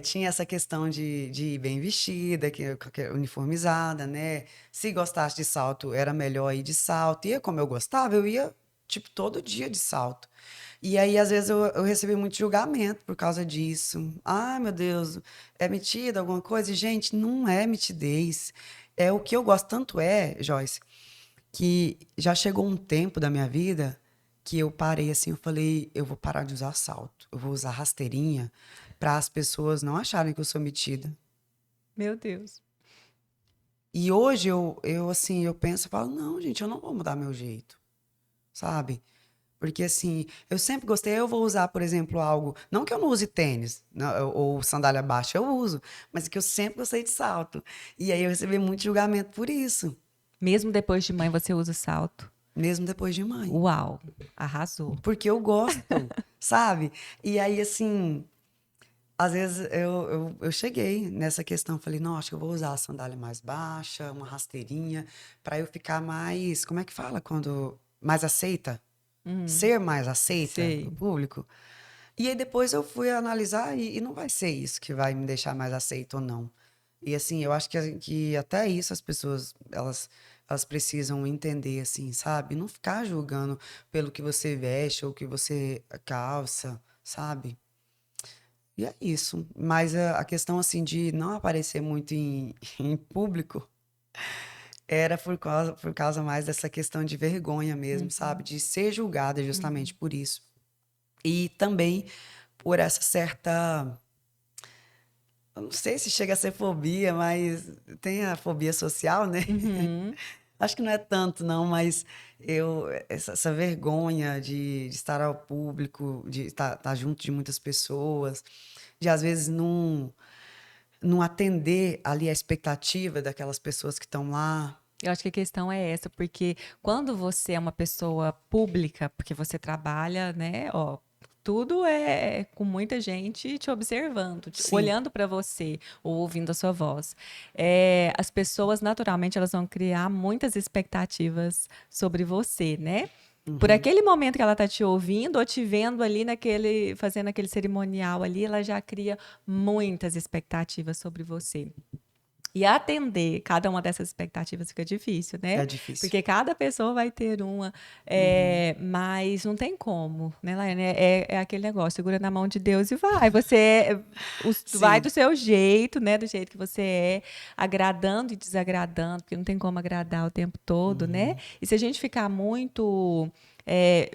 tinha essa questão de ir bem vestida, uniformizada, né? Se gostasse de salto, era melhor ir de salto. E como eu gostava, eu ia, tipo, todo dia de salto. E aí, às vezes, eu recebi muito julgamento por causa disso. Ai, meu Deus, é metida alguma coisa? E, gente, não é mitidez. É o que eu gosto. Tanto é, Joyce, que já chegou um tempo da minha vida que eu parei assim, eu falei, eu vou parar de usar salto, eu vou usar rasteirinha para as pessoas não acharem que eu sou metida. Meu Deus. E hoje eu assim, eu penso, eu falo, não, gente, eu não vou mudar meu jeito, sabe? Porque assim, eu sempre gostei, eu vou usar, por exemplo, algo, não que eu não use tênis, ou sandália baixa, eu uso, mas que eu sempre gostei de salto. E aí eu recebi muito julgamento por isso, Mesmo depois de mãe, você usa salto. mesmo depois de mãe. Uau, arrasou. Porque eu gosto, sabe? E aí, assim, às vezes eu cheguei nessa questão, falei, não, acho que eu vou usar a sandália mais baixa, uma rasteirinha, para eu ficar mais, como é que fala quando mais aceita? Uhum. Ser mais aceita do Sei. público. E aí depois eu fui analisar e não vai ser isso que vai me deixar mais aceita ou não. E assim, eu acho que até isso as pessoas, elas precisam entender, assim, sabe? Não ficar julgando pelo que você veste ou que você calça, sabe? E é isso. Mas a questão, assim, de não aparecer muito em público era por causa mais dessa questão de vergonha mesmo, sabe? Uhum. De ser julgada justamente Uhum. por isso. E também por essa certa. Eu não sei se chega a ser fobia, mas tem a fobia social, né? Uhum. Acho que não é tanto, não, mas essa vergonha de estar ao público, de estar junto de muitas pessoas, de às vezes não atender ali a expectativa daquelas pessoas que estão lá. Eu acho que a questão é essa, porque quando você é uma pessoa pública, porque você trabalha, né, ó, tudo é com muita gente te observando, Sim. olhando para você, ou ouvindo a sua voz. As pessoas, naturalmente, elas vão criar muitas expectativas sobre você, né? Por Uhum. aquele momento que ela está te ouvindo ou te vendo ali naquele, fazendo aquele cerimonial ali, ela já cria muitas expectativas sobre você. E atender cada uma dessas expectativas fica difícil, né? É difícil. Porque cada pessoa vai ter uma, mas não tem como, né, Laiane? É aquele negócio, segura na mão de Deus e vai. Você vai Sim. do seu jeito, né? Do jeito que você é, agradando e desagradando, porque não tem como agradar o tempo todo, né? E se a gente ficar muito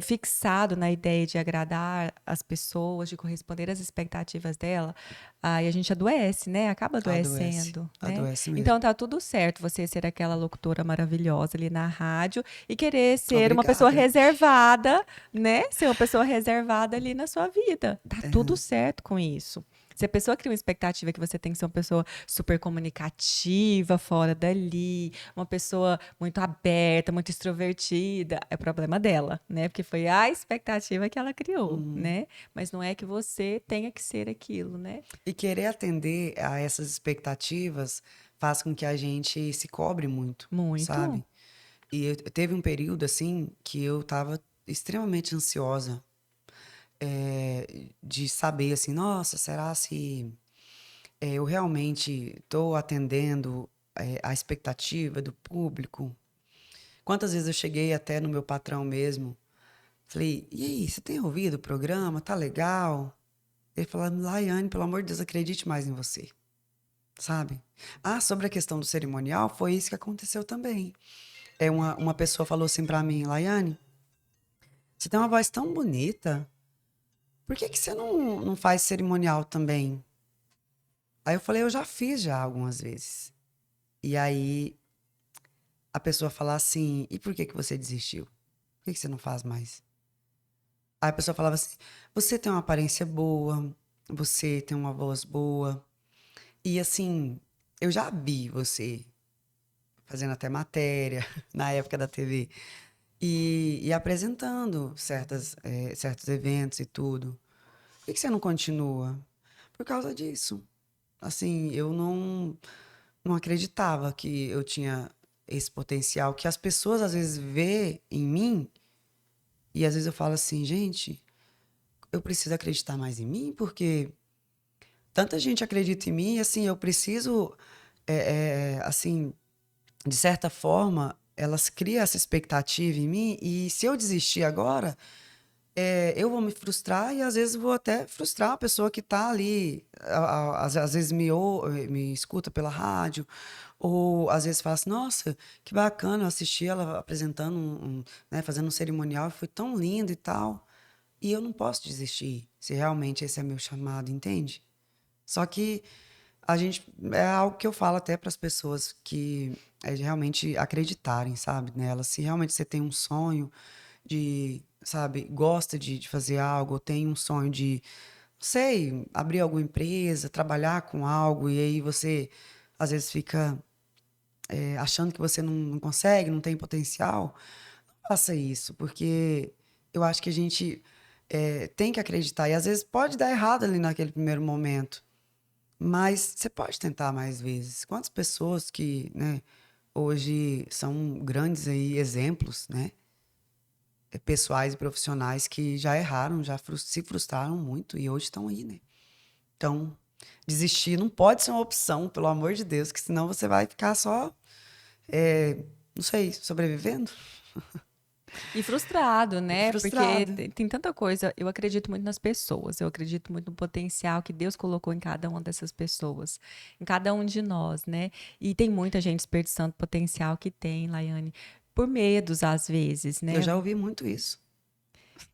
fixado na ideia de agradar as pessoas, de corresponder às expectativas dela, aí a gente adoece, né? Acaba adoecendo, né? Adoece mesmo. Então tá tudo certo você ser aquela locutora maravilhosa ali na rádio e querer ser uma Obrigada. pessoa reservada, né? Ser uma pessoa reservada ali na sua vida. Tá tudo certo com isso. Se a pessoa cria uma expectativa que você tem que ser uma pessoa super comunicativa fora dali, uma pessoa muito aberta, muito extrovertida, é problema dela, né? Porque foi a expectativa que ela criou, né? Mas não é que você tenha que ser aquilo, né? E querer atender a essas expectativas faz com que a gente se cobre muito, Muito. sabe? E teve um período, assim, que eu tava extremamente ansiosa de saber, assim, nossa, será se eu realmente estou atendendo a expectativa do público? Quantas vezes eu cheguei até no meu patrão mesmo, falei, e aí, você tem ouvido o programa? Tá legal? Ele falou, Laiane, pelo amor de Deus, acredite mais em você, sabe? Ah, sobre a questão do cerimonial, foi isso que aconteceu também. Uma pessoa falou assim pra mim, Laiane, você tem uma voz tão bonita, por que você não faz cerimonial também? Aí eu falei, eu já fiz já algumas vezes. E aí a pessoa fala assim, e por que você desistiu? Por que você não faz mais? Aí a pessoa falava assim, você tem uma aparência boa, você tem uma voz boa. E assim, eu já vi você fazendo até matéria na época da TV e apresentando certos eventos e tudo. Por que você não continua? Por causa disso. Assim, eu não acreditava que eu tinha esse potencial que as pessoas às vezes vê em mim e às vezes eu falo assim, gente, eu preciso acreditar mais em mim porque tanta gente acredita em mim e assim, eu preciso, assim, de certa forma, elas criam essa expectativa em mim e se eu desistir agora, eu vou me frustrar e às vezes vou até frustrar a pessoa que está ali, às vezes me escuta pela rádio, ou às vezes fala assim, nossa, que bacana, eu assisti ela apresentando, né, fazendo um cerimonial, foi tão lindo e tal. E eu não posso desistir, se realmente esse é meu chamado, entende? Só que a gente, é algo que eu falo até para as pessoas que é de realmente acreditarem, sabe, nela. Se realmente você tem um sonho de, sabe, gosta de fazer algo, ou tem um sonho de, não sei, abrir alguma empresa, trabalhar com algo, e aí você às vezes fica achando que você não consegue, não tem potencial, não faça isso, porque eu acho que a gente tem que acreditar. E às vezes pode dar errado ali naquele primeiro momento, mas você pode tentar mais vezes. Quantas pessoas que, né, hoje são grandes aí exemplos, né, pessoais e profissionais que já erraram, já se frustraram muito e hoje estão aí, né? Então, desistir não pode ser uma opção, pelo amor de Deus, que senão você vai ficar só, não sei, sobrevivendo. E frustrado, né? Porque Frustrado. tem tanta coisa. Eu acredito muito nas pessoas, eu acredito muito no potencial que Deus colocou em cada uma dessas pessoas, em cada um de nós, né? E tem muita gente desperdiçando o potencial que tem, Laiane, por medos às vezes, Eu né? já ouvi muito isso.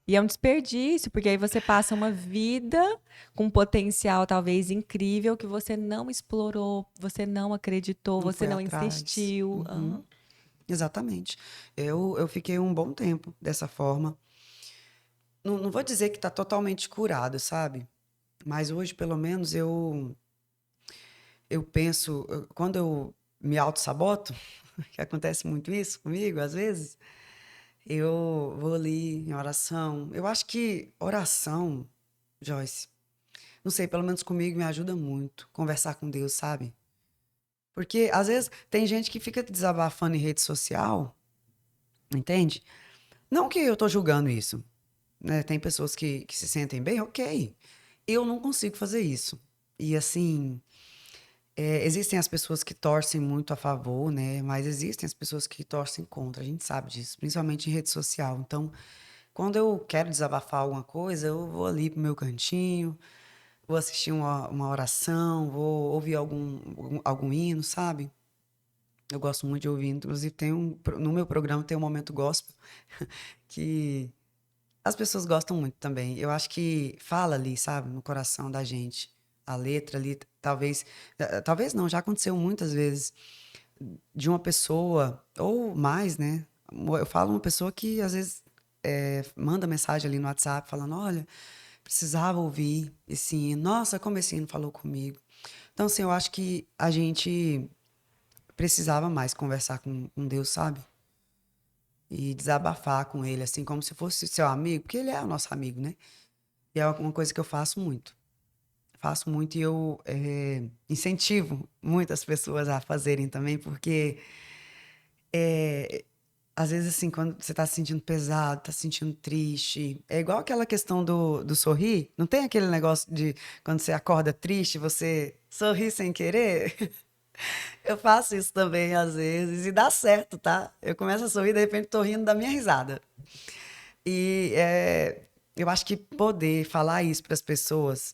E é um desperdício, porque aí você passa uma vida com um potencial talvez incrível que você não explorou, você não acreditou, Não você foi não atrás. insistiu. Uhum. Exatamente. Eu fiquei um bom tempo dessa forma. Não vou dizer que está totalmente curado, sabe? Mas hoje, pelo menos, eu penso, quando eu me auto-saboto, que acontece muito isso comigo, às vezes, eu vou ali em oração. Eu acho que oração, Joyce, não sei, pelo menos comigo me ajuda muito conversar com Deus, sabe? Porque às vezes tem gente que fica desabafando em rede social, entende? Não que eu tô julgando isso, né? Tem pessoas que se sentem bem, ok. Eu não consigo fazer isso. E assim, Existem as pessoas que torcem muito a favor, né? Mas existem as pessoas que torcem contra. A gente sabe disso, principalmente em rede social. Então, quando eu quero desabafar alguma coisa, eu vou ali pro meu cantinho, vou assistir uma oração, vou ouvir algum hino, sabe? Eu gosto muito de ouvir. Inclusive, no meu programa tem um momento gospel que as pessoas gostam muito também. Eu acho que fala ali, sabe, no coração da gente. A letra ali, talvez não, já aconteceu muitas vezes de uma pessoa, ou mais, né? Eu falo uma pessoa que às vezes manda mensagem ali no WhatsApp falando: olha, precisava ouvir esse hino. Nossa, como esse hino falou comigo. Então, assim, eu acho que a gente precisava mais conversar com Deus, sabe? E desabafar com ele, assim, como se fosse seu amigo, porque ele é o nosso amigo, né? E é uma coisa que eu faço muito. Faço muito e eu incentivo muitas pessoas a fazerem também, porque às vezes, assim, quando você tá se sentindo pesado, tá se sentindo triste, é igual aquela questão do sorrir. Não tem aquele negócio de quando você acorda triste, você sorri sem querer? Eu faço isso também, às vezes, e dá certo, tá? Eu começo a sorrir, de repente tô rindo da minha risada. E eu acho que poder falar isso para as pessoas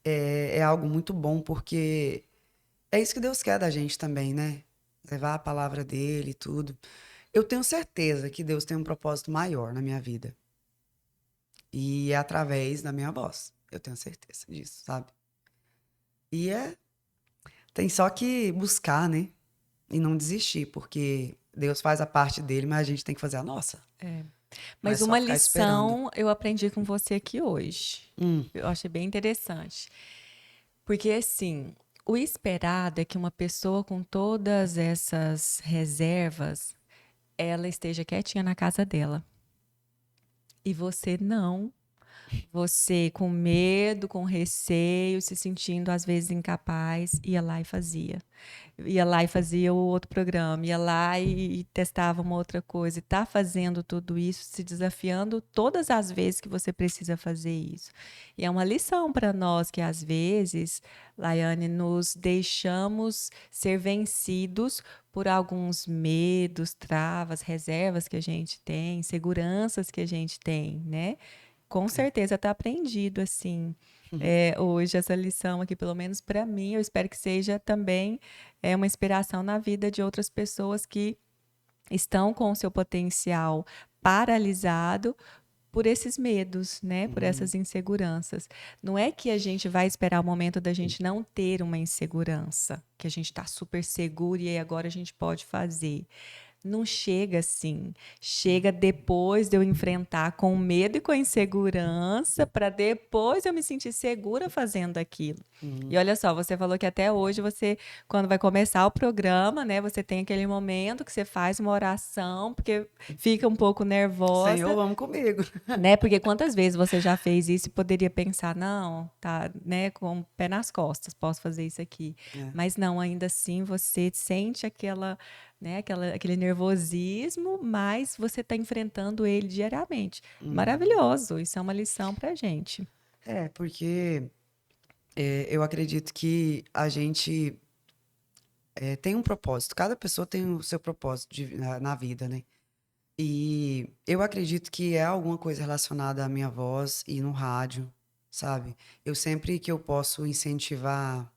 é algo muito bom, porque é isso que Deus quer da gente também, né? Levar a palavra dele e tudo. Eu tenho certeza que Deus tem um propósito maior na minha vida. E é através da minha voz. Eu tenho certeza disso, sabe? E tem só que buscar, né? E não desistir, porque Deus faz a parte dele, mas a gente tem que fazer a nossa. Não é Mas só uma ficar esperando. lição eu aprendi com você aqui hoje. Eu achei bem interessante. Porque, assim, o esperado é que uma pessoa com todas essas reservas, ela esteja quietinha na casa dela. E você não. Você com medo, com receio, se sentindo às vezes incapaz, ia lá e fazia. Ia lá e fazia o outro programa, ia lá e testava uma outra coisa. E tá fazendo tudo isso, se desafiando todas as vezes que você precisa fazer isso. E é uma lição para nós que às vezes, Laiane, nos deixamos ser vencidos por alguns medos, travas, reservas que a gente tem, seguranças que a gente tem, né? Com certeza está aprendido, assim, hoje essa lição aqui, pelo menos para mim, eu espero que seja também uma inspiração na vida de outras pessoas que estão com o seu potencial paralisado por esses medos, né? Por essas inseguranças. Não é que a gente vai esperar o momento da gente não ter uma insegurança, que a gente está super seguro e aí agora a gente pode fazer. Não chega assim. Chega depois de eu enfrentar com medo e com insegurança, para depois eu me sentir segura fazendo aquilo. E olha só, você falou que até hoje você, quando vai começar o programa, né, você tem aquele momento que você faz uma oração, porque fica um pouco nervosa. Senhor, vamos comigo. Né? Porque quantas vezes você já fez isso e poderia pensar, não, tá, né, com o pé nas costas, posso fazer isso aqui. Mas não, ainda assim você sente né, aquele nervosismo, mas você está enfrentando ele diariamente. Maravilhoso, isso é uma lição pra gente. Porque eu acredito que a gente tem um propósito. Cada pessoa tem o seu propósito na vida, né? E eu acredito que é alguma coisa relacionada à minha voz e no rádio, sabe? Eu sempre que eu posso incentivar,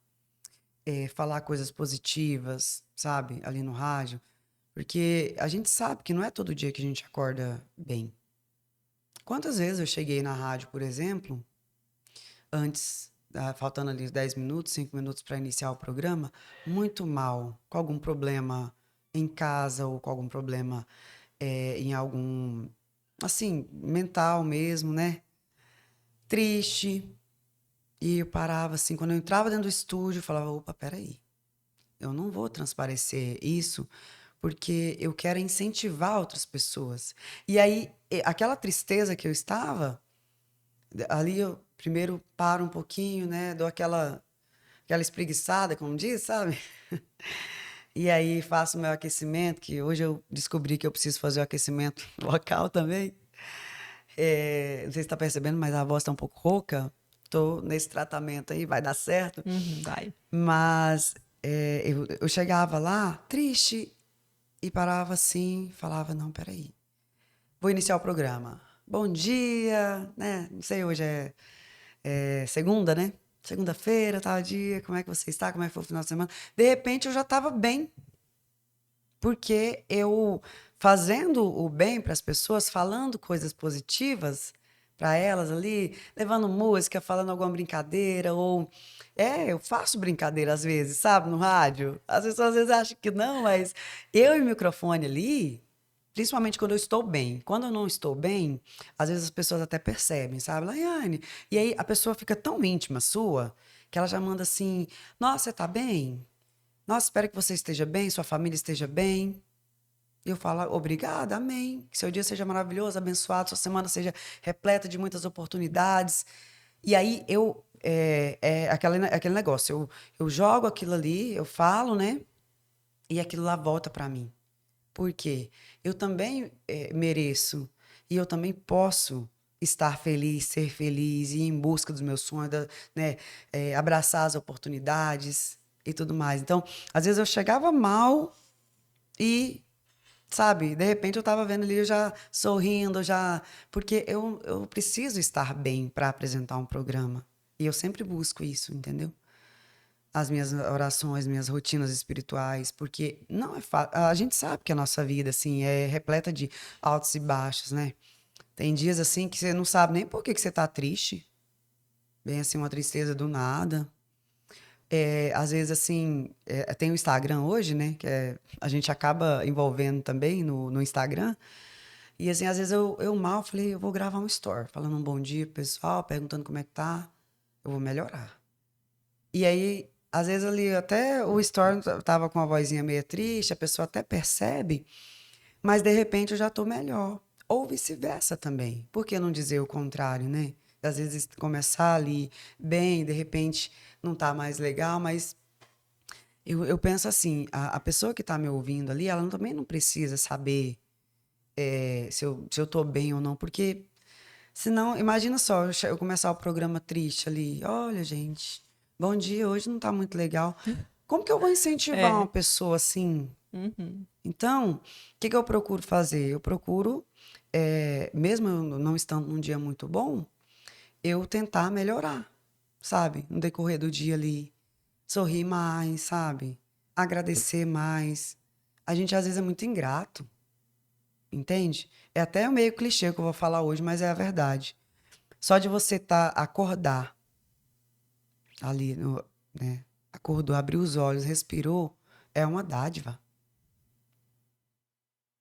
falar coisas positivas, sabe? Ali no rádio. Porque a gente sabe que não é todo dia que a gente acorda bem. Quantas vezes eu cheguei na rádio, por exemplo, antes, faltando ali 10 minutos, 5 minutos para iniciar o programa, muito mal, com algum problema em casa ou com algum problema em algum, assim, mental mesmo, né? Triste. E eu parava assim, quando eu entrava dentro do estúdio, eu falava, opa, peraí, eu não vou transparecer isso porque eu quero incentivar outras pessoas. E aí, aquela tristeza que eu estava, ali eu primeiro paro um pouquinho, né? Dou aquela espreguiçada, como diz, sabe? E aí faço o meu aquecimento, que hoje eu descobri que eu preciso fazer o aquecimento local também. Não sei se está percebendo, mas a voz está um pouco rouca. tô nesse tratamento aí, vai dar certo. Vai. Mas eu chegava lá, triste, e parava assim, falava, não, peraí, vou iniciar o programa. Bom dia, né? Não sei, hoje é segunda, né? Segunda-feira, tal dia, como é que você está? Como é que foi o final de semana? De repente eu já estava bem, porque eu fazendo o bem para as pessoas, falando coisas positivas para elas ali, levando música, falando alguma brincadeira, ou eu faço brincadeira às vezes, sabe, no rádio. As pessoas às vezes acham que não, mas eu e o microfone ali, principalmente quando eu estou bem. Quando eu não estou bem, às vezes as pessoas até percebem, sabe? Laiane. E aí a pessoa fica tão íntima sua que ela já manda assim: Nossa, você tá bem? Nossa, espero que você esteja bem, sua família esteja bem. E eu falo: Obrigada, amém. Que seu dia seja maravilhoso, abençoado, sua semana seja repleta de muitas oportunidades. E aí aquele negócio, eu jogo aquilo ali, eu falo, né? E aquilo lá volta para mim. Por quê? Eu também mereço e eu também posso estar feliz, ser feliz, ir em busca dos meus sonhos, né? Abraçar as oportunidades e tudo mais. Então, às vezes eu chegava mal e, sabe, de repente eu estava vendo ali, eu já sorrindo, já. Porque eu preciso estar bem para apresentar um programa. E eu sempre busco isso, entendeu? As minhas orações, minhas rotinas espirituais, porque não é fácil. A gente sabe que a nossa vida, assim, é repleta de altos e baixos, né? Tem dias, assim, que você não sabe nem por que você tá triste. Vem, assim, uma tristeza do nada. Às vezes, assim, tem o Instagram hoje, né? A gente acaba envolvendo também no Instagram. E, assim, às vezes eu mal falei, eu vou gravar um story, falando um bom dia pro pessoal, perguntando como é que tá. Eu vou melhorar. E aí, às vezes ali até o story tava com uma vozinha meio triste, a pessoa até percebe, mas de repente eu já tô melhor. Ou vice-versa também. Por que não dizer o contrário, né? Às vezes começar ali bem, de repente não tá mais legal, mas eu penso assim, a pessoa que tá me ouvindo ali, ela também não precisa saber se eu tô bem ou não, porque senão, imagina só, eu começar o programa triste ali. Olha, gente, bom dia, hoje não tá muito legal. Como que eu vou incentivar uma pessoa assim? Então, o que eu procuro fazer? Eu procuro, mesmo eu não estando num dia muito bom, eu tentar melhorar, sabe? No decorrer do dia ali. Sorrir mais, sabe? Agradecer mais. A gente às vezes é muito ingrato, entende? É até meio clichê que eu vou falar hoje, mas é a verdade. Só de você acordar ali, né? Acordou, abriu os olhos, respirou, é uma dádiva.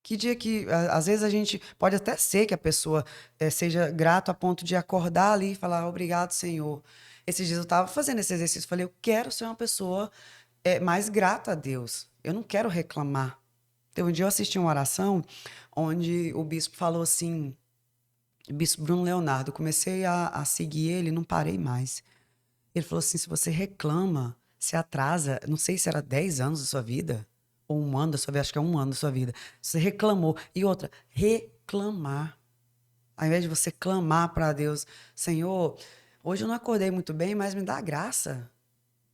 Que dia que, às vezes a gente, pode até ser que a pessoa seja grata a ponto de acordar ali e falar, obrigado, Senhor. Esses dias eu estava fazendo esse exercício, falei, eu quero ser uma pessoa mais grata a Deus. Eu não quero reclamar. Então, um dia eu assisti uma oração onde o bispo falou assim, o bispo Bruno Leonardo, eu comecei a seguir ele, não parei mais. Ele falou assim: se você reclama, se atrasa, não sei se era 10 anos da sua vida, ou um ano da sua vida, acho que é um ano da sua vida. Você reclamou. E outra, reclamar. Ao invés de você clamar para Deus, Senhor, hoje eu não acordei muito bem, mas me dá graça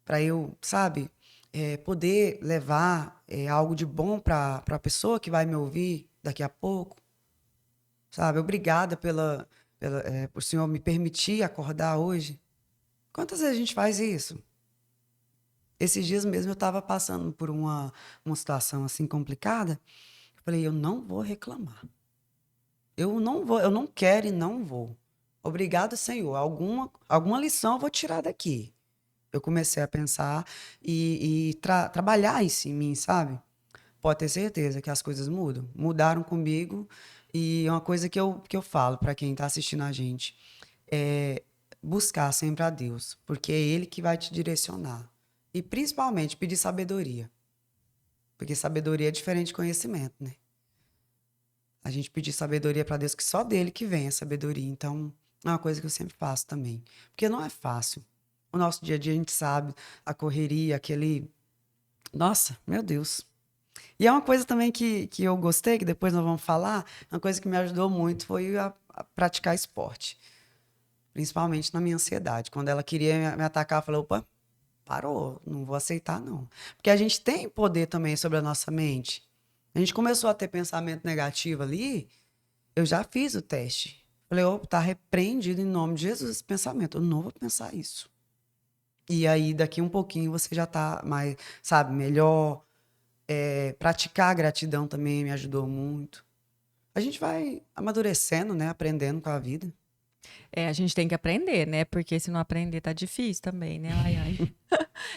para eu, sabe, poder levar algo de bom para a pessoa que vai me ouvir daqui a pouco. Sabe, obrigada por o Senhor me permitir acordar hoje. Quantas vezes a gente faz isso? Esses dias mesmo eu estava passando por uma situação assim complicada. Eu falei, eu não vou reclamar. Eu não vou, eu não quero e não vou. Obrigado, Senhor. Alguma lição eu vou tirar daqui. Eu comecei a pensar e trabalhar isso em mim, sabe? Pode ter certeza que as coisas mudam. Mudaram comigo e é uma coisa que eu falo para quem está assistindo a gente. É buscar sempre a Deus, porque é Ele que vai te direcionar. E principalmente pedir sabedoria. Porque sabedoria é diferente de conhecimento, né? A gente pedir sabedoria para Deus, que só dele que vem a sabedoria. Então, é uma coisa que eu sempre faço também. Porque não é fácil. O nosso dia a dia a gente sabe, a correria, aquele. Nossa, meu Deus. E é uma coisa também que eu gostei, que depois nós vamos falar, uma coisa que me ajudou muito foi a praticar esporte. principalmente na minha ansiedade. Quando ela queria me atacar, eu falei, opa, parou, não vou aceitar, não. Porque a gente tem poder também sobre a nossa mente. A gente começou a ter pensamento negativo ali, eu já fiz o teste. Falei, opa, tá repreendido em nome de Jesus esse pensamento. Eu não vou pensar isso. E aí, daqui um pouquinho, você já tá mais, sabe, melhor. Praticar a gratidão também me ajudou muito. A gente vai amadurecendo, né? Aprendendo com a vida. A gente tem que aprender, né? Porque se não aprender, tá difícil também, né? Ai, ai.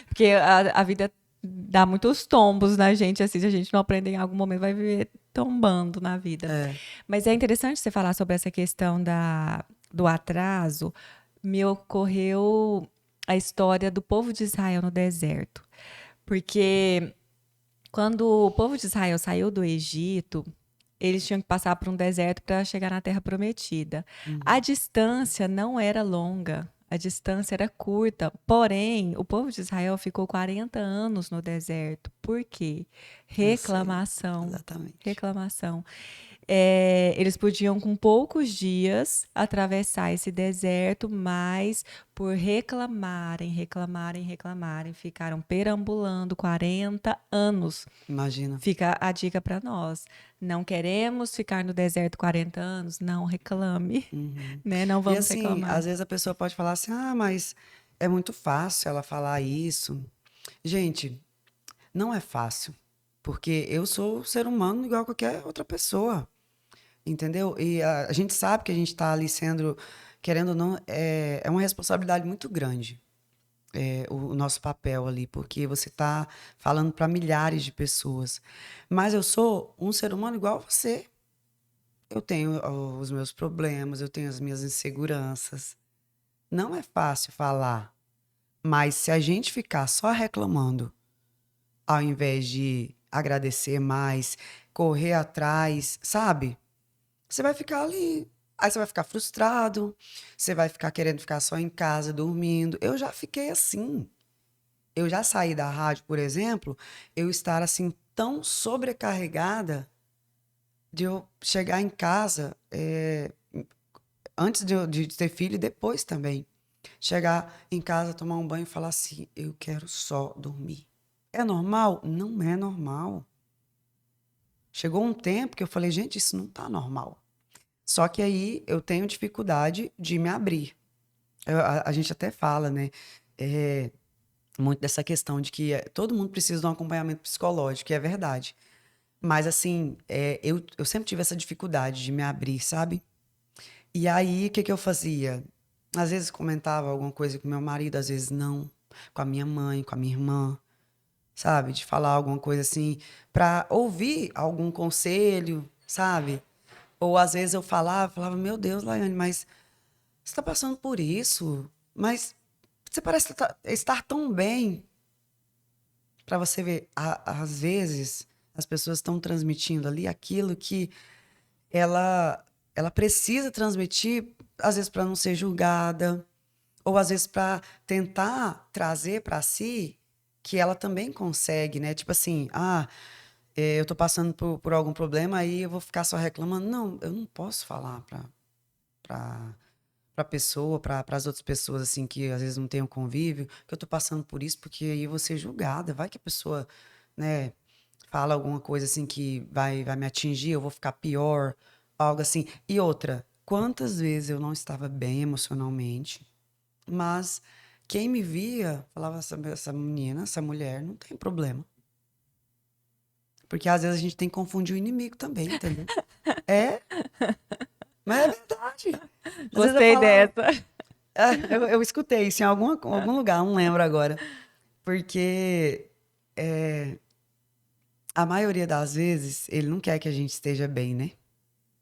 Porque a vida dá muitos tombos na gente, assim, se a gente não aprender em algum momento, vai viver tombando na vida. Mas é interessante você falar sobre essa questão do atraso. Me ocorreu a história do povo de Israel no deserto. Porque quando o povo de Israel saiu do Egito, eles tinham que passar por um deserto para chegar na Terra Prometida. A distância não era longa, a distância era curta. Porém, o povo de Israel ficou 40 anos no deserto. Por quê? Reclamação. Exatamente. Reclamação. Eles podiam, com poucos dias, atravessar esse deserto, mas por reclamarem, ficaram perambulando 40 anos. Imagina. Fica a dica para nós. Não queremos ficar no deserto 40 anos? Não reclame. Né? Não vamos e assim, reclamar. às vezes a pessoa pode falar assim, mas é muito fácil ela falar isso. Gente, não é fácil. Porque eu sou ser humano igual qualquer outra pessoa. Entendeu? E a gente sabe que a gente está ali sendo, querendo ou não, é uma responsabilidade muito grande. O nosso papel ali, porque você está falando para milhares de pessoas. Mas eu sou um ser humano igual a você. Eu tenho os meus problemas, eu tenho as minhas inseguranças. Não é fácil falar. Mas se a gente ficar só reclamando, ao invés de agradecer mais, correr atrás, sabe? Você vai ficar ali. Aí você vai ficar frustrado, você vai ficar querendo ficar só em casa, dormindo. Eu já fiquei assim. Eu já saí da rádio, por exemplo, eu estar assim tão sobrecarregada de eu chegar em casa, antes de ter filho e depois também. Chegar em casa, tomar um banho e falar assim, eu quero só dormir. É normal? Não é normal. Chegou um tempo que eu falei, gente, isso não tá normal. Só que aí eu tenho dificuldade de me abrir. A gente até fala, né? Muito dessa questão de que todo mundo precisa de um acompanhamento psicológico, que é verdade. Mas, assim, eu sempre tive essa dificuldade de me abrir, sabe? E aí, o que eu fazia? Às vezes comentava alguma coisa com meu marido, às vezes não. Com a minha mãe, com a minha irmã, sabe? De falar alguma coisa assim, para ouvir algum conselho, sabe? Ou às vezes eu falava, meu Deus, Laiane, mas você está passando por isso, mas você parece estar tão bem. Para você ver, às vezes as pessoas estão transmitindo ali aquilo que ela precisa transmitir, às vezes para não ser julgada, ou às vezes para tentar trazer para si que ela também consegue, né? Tipo assim, eu tô passando por algum problema, aí eu vou ficar só reclamando. Não, eu não posso falar pra pessoa, para as outras pessoas, assim, que às vezes não têm um convívio, que eu tô passando por isso, porque aí eu vou ser julgada. Vai que a pessoa, né, fala alguma coisa, assim, que vai me atingir, eu vou ficar pior, algo assim. E outra, quantas vezes eu não estava bem emocionalmente, mas quem me via falava, essa menina, essa mulher, não tem problema. Porque às vezes a gente tem que confundir o inimigo também, entendeu? Mas é verdade. Gostei dessa. Eu escutei isso em algum lugar, não lembro agora. Porque a maioria das vezes ele não quer que a gente esteja bem, né?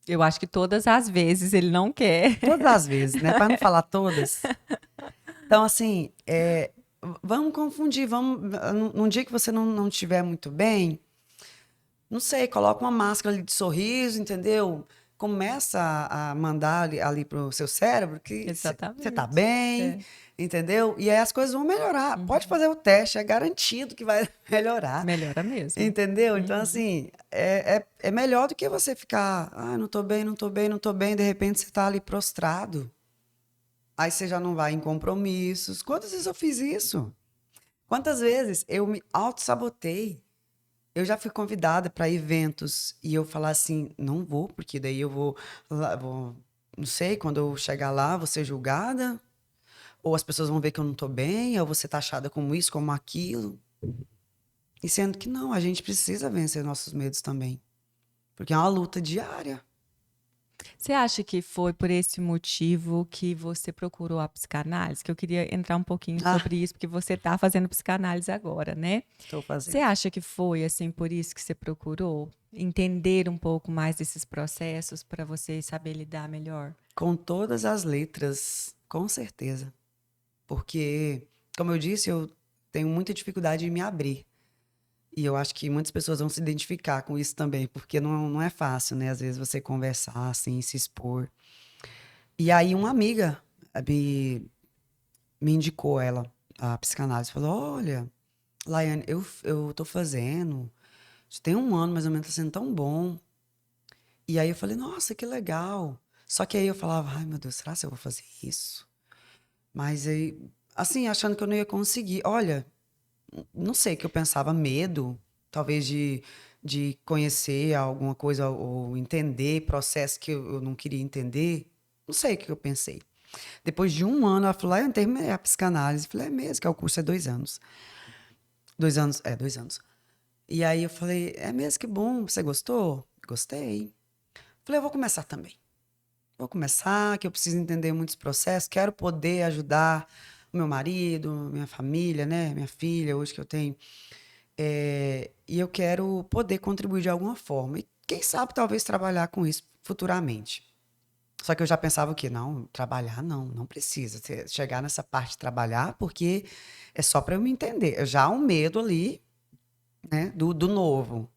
Eu acho que todas as vezes ele não quer. Todas as vezes, né? Para não falar todas. Então, assim, vamos confundir. Num dia que você não estiver muito bem, não sei, coloca uma máscara ali de sorriso, entendeu? Começa a mandar ali pro seu cérebro que você tá bem, entendeu? E aí as coisas vão melhorar. Pode fazer o teste, é garantido que vai melhorar. Melhora mesmo. Entendeu? Então, assim, é melhor do que você ficar, não tô bem, de repente você tá ali prostrado. Aí você já não vai em compromissos. Quantas vezes eu fiz isso? Quantas vezes eu me auto-sabotei? Eu já fui convidada para eventos e eu falar assim, não vou, porque daí eu vou, não sei, quando eu chegar lá, vou ser julgada, ou as pessoas vão ver que eu não tô bem, ou vou ser taxada como isso, como aquilo. E sendo que não, a gente precisa vencer nossos medos também, porque é uma luta diária. Você acha que foi por esse motivo que você procurou a psicanálise? Que eu queria entrar um pouquinho Ah, sobre isso, porque você está fazendo psicanálise agora, né? estou Você fazendo. acha que foi assim por isso que você procurou entender um pouco mais desses processos para você saber lidar melhor? Com todas as letras, com certeza. Porque, como eu disse, eu tenho muita dificuldade em me abrir. E eu acho que muitas pessoas vão se identificar com isso também, porque não é fácil, né? Às vezes você conversar assim, se expor. E aí uma amiga me indicou ela, a psicanálise. Falou, olha, Laiane, eu tô fazendo, já tem um ano mais ou menos, tá sendo tão bom. E aí eu falei, nossa, que legal. Só que aí eu falava, ai meu Deus, será que eu vou fazer isso? Mas aí, assim, achando que eu não ia conseguir. Olha, não sei, que eu pensava medo, talvez de conhecer alguma coisa ou entender processo que eu não queria entender. Não sei o que eu pensei. Depois de um ano, ela falou, eu terminei a psicanálise. Eu falei, é mesmo, que é o curso é 2 anos. 2 anos, 2 anos. E aí eu falei, é mesmo, que bom, você gostou? Gostei. Falei, eu vou começar também. Vou começar, que eu preciso entender muitos processos, quero poder ajudar o meu marido, minha família, né? Minha filha, hoje que eu tenho. E eu quero poder contribuir de alguma forma. E quem sabe, talvez, trabalhar com isso futuramente. Só que eu já pensava o quê? Não, trabalhar não precisa. Chegar nessa parte de trabalhar, porque é só para eu me entender. Já há um medo ali, né, do novo.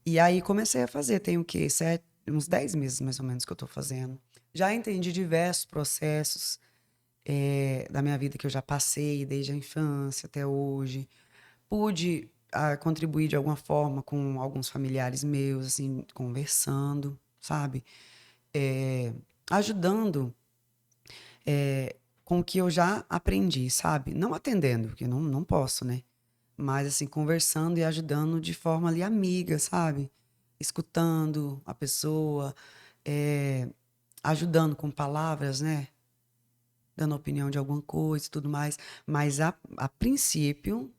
E aí comecei a fazer, tem o quê? Uns 10 meses mais ou menos que eu tô fazendo. Já entendi diversos processos da minha vida que eu já passei, desde a infância até hoje. Pude contribuir de alguma forma com alguns familiares meus, assim, conversando, sabe? É, ajudando com o que eu já aprendi, sabe? Não atendendo, porque não posso, né? Mas, assim, conversando e ajudando de forma ali amiga, sabe? Escutando a pessoa, é, ajudando com palavras, né? Dando opinião de alguma coisa e tudo mais. Mas, a princípio,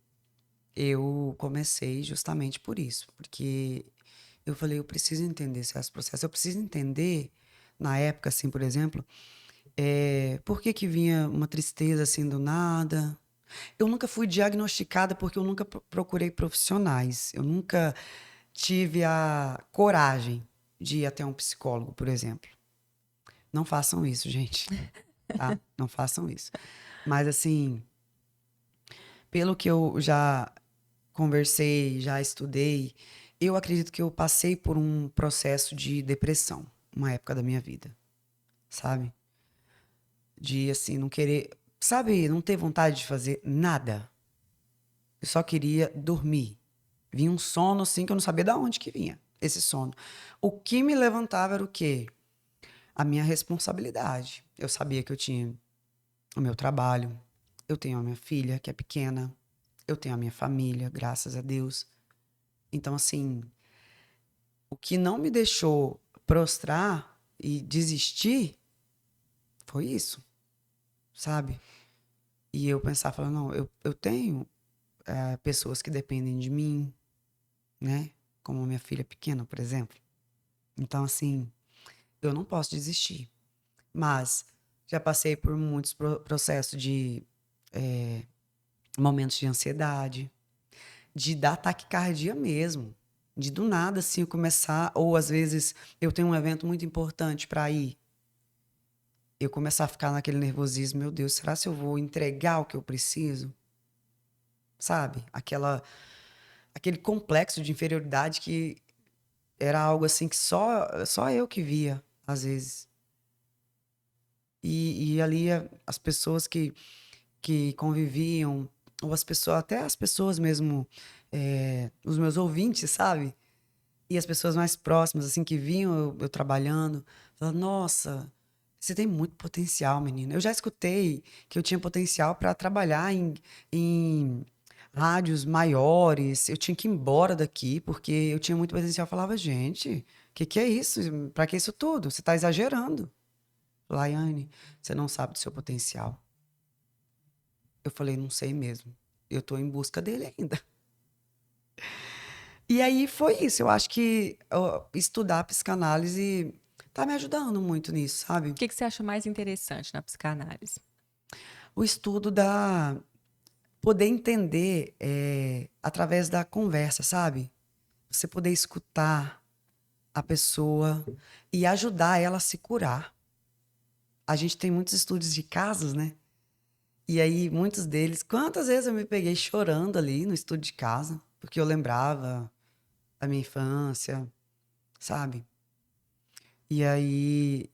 eu comecei justamente por isso. Porque eu falei, eu preciso entender esse processo. Eu preciso entender, na época, assim, por exemplo, por que que vinha uma tristeza assim do nada. Eu nunca fui diagnosticada porque eu nunca procurei profissionais. Eu nunca tive a coragem de ir até um psicólogo, por exemplo. Não façam isso, gente, tá? Não façam isso. Mas assim, pelo que eu já conversei, já estudei, eu acredito que eu passei por um processo de depressão, uma época da minha vida, sabe? De assim, não querer, sabe, não ter vontade de fazer nada. Eu só queria dormir. Vinha um sono assim que eu não sabia de onde que vinha esse sono. O que me levantava era o quê? A minha responsabilidade. Eu sabia que eu tinha o meu trabalho, eu tenho a minha filha, que é pequena, eu tenho a minha família, graças a Deus. Então, assim, o que não me deixou prostrar e desistir foi isso, sabe? E eu pensava, falando, não, eu tenho pessoas que dependem de mim, né? Como minha filha pequena, por exemplo. Então, assim, eu não posso desistir. Mas já passei por muitos processos de momentos de ansiedade, de dar taquicardia mesmo. De do nada, assim, eu começar, ou às vezes eu tenho um evento muito importante para ir, eu começar a ficar naquele nervosismo, meu Deus, será se eu vou entregar o que eu preciso? Sabe? Aquele complexo de inferioridade que era algo assim que só eu que via, às vezes. E ali as pessoas que conviviam, ou as pessoas, até as pessoas mesmo, os meus ouvintes, sabe? E as pessoas mais próximas, assim, que viam eu trabalhando, falavam, nossa, você tem muito potencial, menina. Eu já escutei que eu tinha potencial para trabalhar em rádios maiores. Eu tinha que ir embora daqui, porque eu tinha muito potencial. Eu falava, gente, o que é isso? Para que isso tudo? Você está exagerando. Laiane, você não sabe do seu potencial. Eu falei, não sei mesmo. Eu estou em busca dele ainda. E aí foi isso. Eu acho que estudar psicanálise tá me ajudando muito nisso, sabe? O que você acha mais interessante na psicanálise? O estudo da poder entender através da conversa, sabe? Você poder escutar a pessoa e ajudar ela a se curar. A gente tem muitos estudos de casos, né? E aí, muitos deles, quantas vezes eu me peguei chorando ali no estudo de casa, porque eu lembrava da minha infância, sabe? E aí,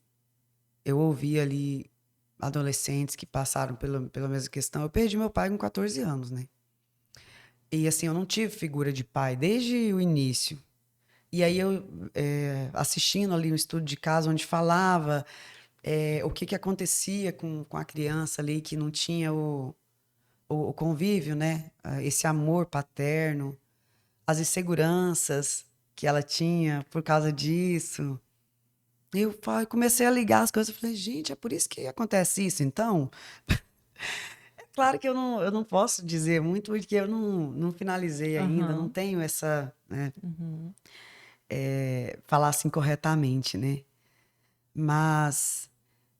eu ouvi ali adolescentes que passaram pela mesma questão. Eu perdi meu pai com 14 anos, né? E assim, eu não tive figura de pai desde o início. E aí eu, assistindo ali um estudo de caso onde falava o que acontecia com a criança ali que não tinha o convívio, né? Esse amor paterno, as inseguranças que ela tinha por causa disso. Eu comecei a ligar as coisas, eu falei, gente, é por isso que acontece isso, então? Claro que eu não posso dizer muito, porque eu não finalizei ainda, não Aham. tenho essa, né, Uhum. falar assim corretamente, né? Mas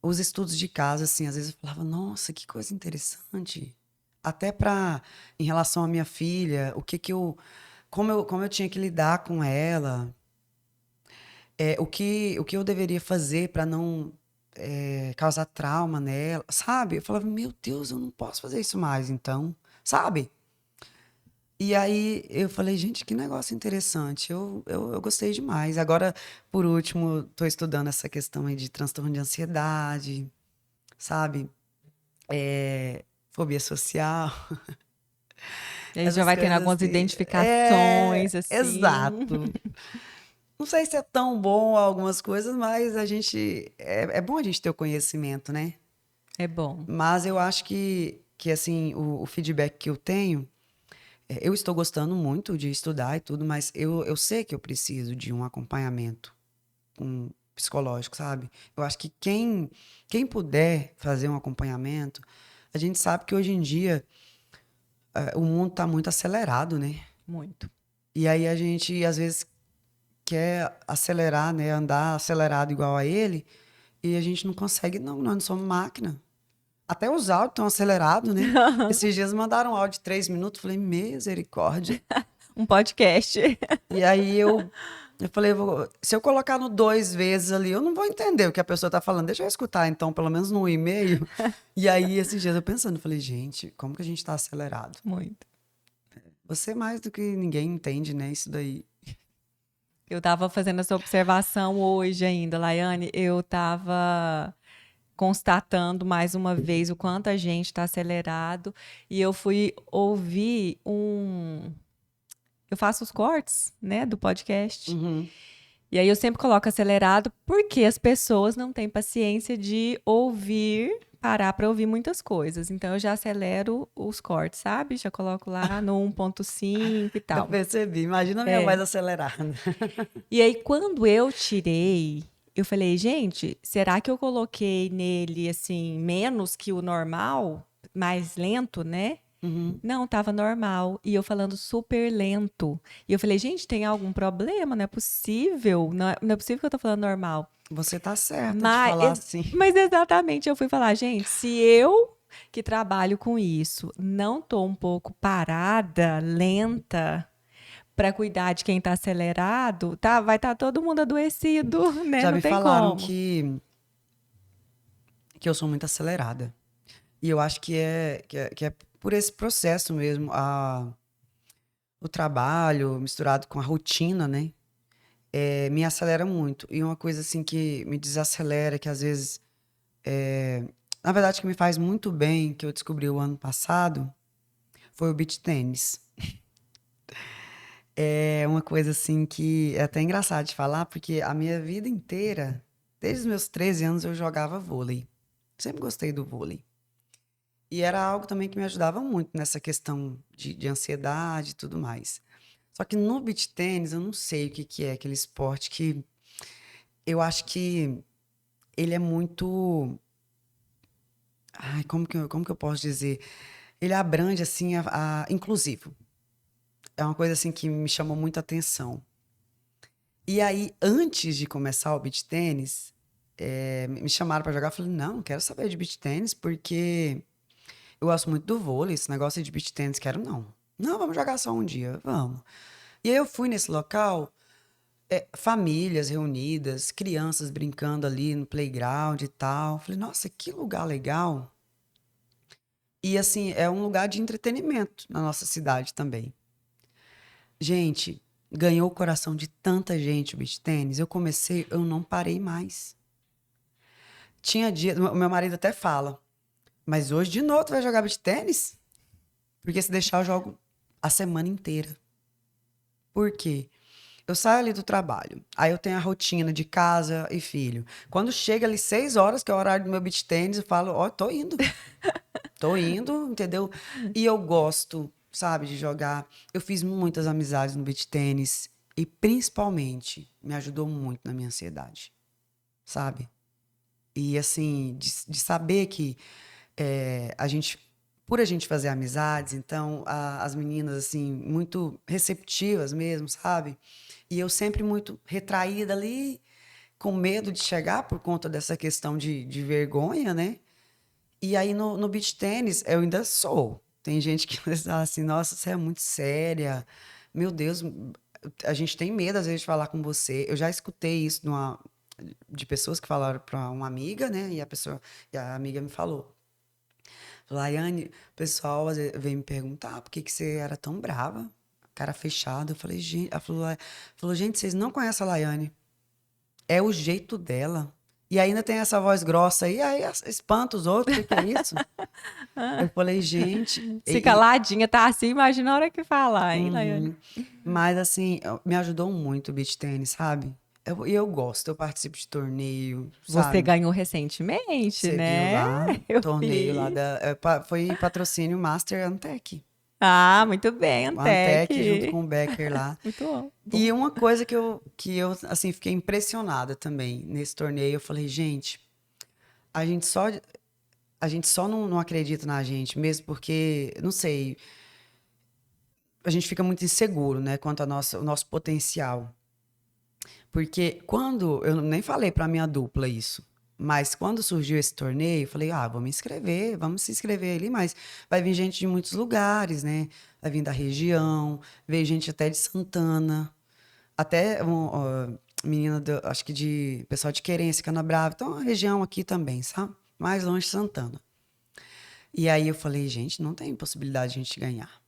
os estudos de caso, assim, às vezes eu falava, nossa, que coisa interessante. Até em relação à minha filha, como eu tinha que lidar com ela, o que eu deveria fazer para não causar trauma nela, sabe? Eu falava, meu Deus, eu não posso fazer isso mais, então, sabe? E aí eu falei, gente, que negócio interessante. Eu gostei demais. Agora, por último, estou estudando essa questão aí de transtorno de ansiedade, sabe? Fobia social, E aí já essas vai tendo coisas algumas assim. identificações, assim. Exato. Não sei se é tão bom algumas coisas, mas a gente é bom a gente ter o conhecimento, né? É bom. Mas eu acho que assim, o feedback que eu tenho, eu estou gostando muito de estudar e tudo, mas eu sei que eu preciso de um acompanhamento psicológico, sabe? Eu acho que quem puder fazer um acompanhamento, a gente sabe que hoje em dia o mundo está muito acelerado, né? Muito. E aí a gente, às vezes, quer acelerar, né? Andar acelerado igual a ele, e a gente não consegue, não, nós não somos máquina. Até os áudios estão acelerados, né? Esses dias mandaram um áudio de 3 minutos, falei, misericórdia. Um podcast. E aí eu falei, se eu colocar no 2 vezes ali, eu não vou entender o que a pessoa tá falando. Deixa eu escutar, então, pelo menos no e-mail. E aí, esses dias eu pensando, falei, gente, como que a gente tá acelerado? Muito. Você mais do que ninguém entende, né? Isso daí. Eu tava fazendo essa observação hoje ainda, Laiane. Eu tava constatando mais uma vez o quanto a gente está acelerado. E eu fui ouvir um. Eu faço os cortes, né, do podcast. Uhum. E aí eu sempre coloco acelerado porque as pessoas não têm paciência de ouvir, parar para ouvir muitas coisas. Então eu já acelero os cortes, sabe? Já coloco lá no 1.5 e Eu tal. percebi. Imagina a minha É. voz acelerada. E aí quando eu tirei, eu falei, gente, será que eu coloquei nele assim menos que o normal, mais lento, né? Uhum. Não, tava normal. E eu falando super lento. E eu falei, gente, tem algum problema? Não é possível. Não é possível que eu tô falando normal. Você tá certa de Mas, falar assim. mas exatamente, eu fui falar, gente, se eu que trabalho com isso não tô um pouco parada, lenta, para cuidar de quem tá acelerado, tá, vai estar todo mundo adoecido, né? Já Não me tem falaram como. que eu sou muito acelerada. E eu acho que é por esse processo mesmo, o trabalho misturado com a rotina, né? Me acelera muito. E uma coisa assim que me desacelera, que às vezes, na verdade, que me faz muito bem, que eu descobri o ano passado, foi o beach tênis. É uma coisa assim que é até engraçado de falar, porque a minha vida inteira Desde os meus 13 anos eu jogava vôlei. Sempre gostei do vôlei. E era algo também que me ajudava muito nessa questão de ansiedade e tudo mais. Só que no beach tênis, eu não sei o que, que é aquele esporte que eu acho que ele é muito. Ai, como que eu posso dizer? Ele abrange, assim, inclusivo. É uma coisa, assim, que me chamou muita atenção. E aí, antes de começar o beach tênis, me chamaram para jogar. Eu falei, não quero saber de beach tênis, porque eu gosto muito do vôlei. Esse negócio de beach tênis, quero não. Não, vamos jogar só um dia, vamos. E aí eu fui nesse local, famílias reunidas, crianças brincando ali no playground e tal. Falei, nossa, que lugar legal. E assim, é um lugar de entretenimento na nossa cidade também. Gente, ganhou o coração de tanta gente o beach tênis. Eu não parei mais. Tinha dia, o meu marido até fala, mas hoje de novo tu vai jogar beach tênis? Porque se deixar eu jogo a semana inteira. Por quê? Eu saio ali do trabalho, aí eu tenho a rotina de casa e filho. Quando chega ali 6 horas, que é o horário do meu beach tênis, eu falo, ó, tô indo. Tô indo, entendeu? E eu gosto, sabe, de jogar. Eu fiz muitas amizades no beach tênis e principalmente me ajudou muito na minha ansiedade, sabe? E assim, de saber que por a gente fazer amizades, então as meninas assim, muito receptivas mesmo, sabe? E eu sempre muito retraída ali, com medo de chegar por conta dessa questão de vergonha, né? E aí no beach tênis eu ainda sou. Tem gente que fala assim, nossa, você é muito séria. Meu Deus, a gente tem medo às vezes de falar com você. Eu já escutei isso de pessoas que falaram para uma amiga, né? E a amiga me falou. Laiane, o pessoal às vezes vem me perguntar por que você era tão brava, cara fechada. Eu falei, gente, ela falou, gente, vocês não conhecem a Laiane. É o jeito dela. E ainda tem essa voz grossa aí espanta os outros, o que é isso? Eu falei, gente. Se caladinha, tá assim, imagina a hora que falar, hein, Laiane? Mas assim, me ajudou muito o beach tênis, sabe? E eu gosto, eu participo de torneio, Você sabe? ganhou recentemente, Você viu né? lá, Eu torneio lá vi. foi patrocínio Master Antec. Ah, muito bem, O Antec junto Antec. com o Becker lá. Muito bom. E uma coisa que eu assim, fiquei impressionada também nesse torneio, eu falei, gente, a gente só, a gente só não acredita na gente, mesmo porque, não sei, a gente fica muito inseguro, né, quanto ao nosso potencial. Porque quando, eu nem falei pra minha dupla isso, mas quando surgiu esse torneio, eu falei, vamos se inscrever ali, mas vai vir gente de muitos lugares, né? Vai vir da região, veio gente até de Santana, até menina, acho que de pessoal de Querência, Canabrava, então a região aqui também, sabe? Mais longe de Santana. E aí eu falei, gente, não tem possibilidade de a gente ganhar.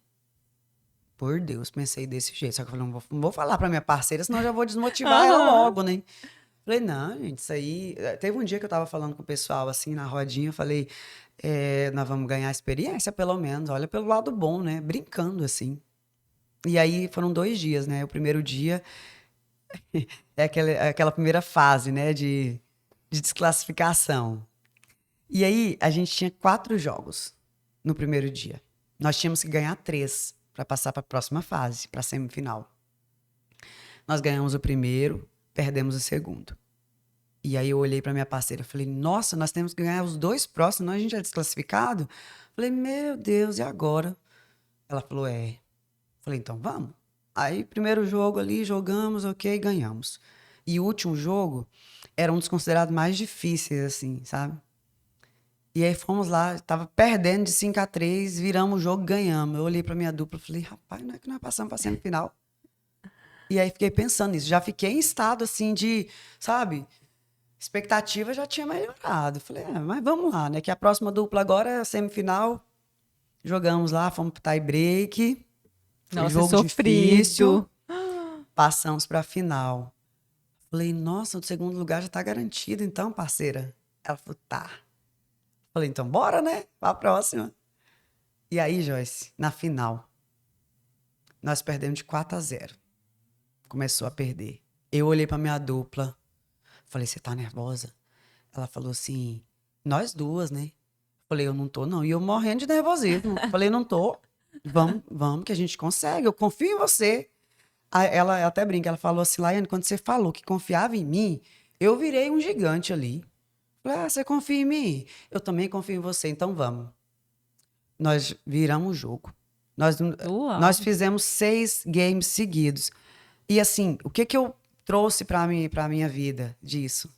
Por Deus, pensei desse jeito. Só que eu falei, não vou falar pra minha parceira, senão eu já vou desmotivar ela logo, né? Falei, não, gente, isso aí. Teve um dia que eu tava falando com o pessoal, assim, na rodinha, eu falei, nós vamos ganhar experiência, pelo menos. Olha pelo lado bom, né? Brincando, assim. E aí foram 2 dias, né? O primeiro dia é aquela primeira fase, né? De desclassificação. E aí a gente tinha 4 jogos no primeiro dia. Nós tínhamos que ganhar 3 para passar para a próxima fase, para a semifinal. Nós ganhamos o primeiro, perdemos o segundo. E aí eu olhei para minha parceira e falei, nossa, nós temos que ganhar os 2 próximos, senão a gente é desclassificado. Falei, meu Deus, e agora? Ela falou, é. Falei, então vamos. Aí, primeiro jogo ali, jogamos, ok, ganhamos. E o último jogo era um dos considerados mais difíceis, assim, sabe? E aí fomos lá, tava perdendo de 5-3, viramos o jogo, ganhamos. Eu olhei pra minha dupla e falei, rapaz, não é que nós passamos pra semifinal. E aí fiquei pensando nisso. Já fiquei em estado, assim, sabe? Expectativa já tinha melhorado. Falei, mas vamos lá, né? Que a próxima dupla agora é a semifinal. Jogamos lá, fomos pro tie break. Foi Nossa, jogo difícil. sofrido. Passamos pra final. Falei, nossa, o segundo lugar já tá garantido, então, parceira. Ela falou, tá. Falei, então bora, né? Pra próxima. E aí, Joyce, na final, nós perdemos de 4-0. Começou a perder. Eu olhei pra minha dupla. Falei, você tá nervosa? Ela falou assim, nós duas, né? Falei, eu não tô, não. E eu morrendo de nervosismo. Falei, não tô. Vamos, que a gente consegue. Eu confio em você. Aí ela até brinca, ela falou assim, Laiane, quando você falou que confiava em mim, eu virei um gigante ali. Falei, ah, você confia em mim? Eu também confio em você, então vamos. Nós viramos o jogo. Nós, Uau. nós fizemos 6 games seguidos. E assim, o que que eu trouxe para mim, para minha vida disso?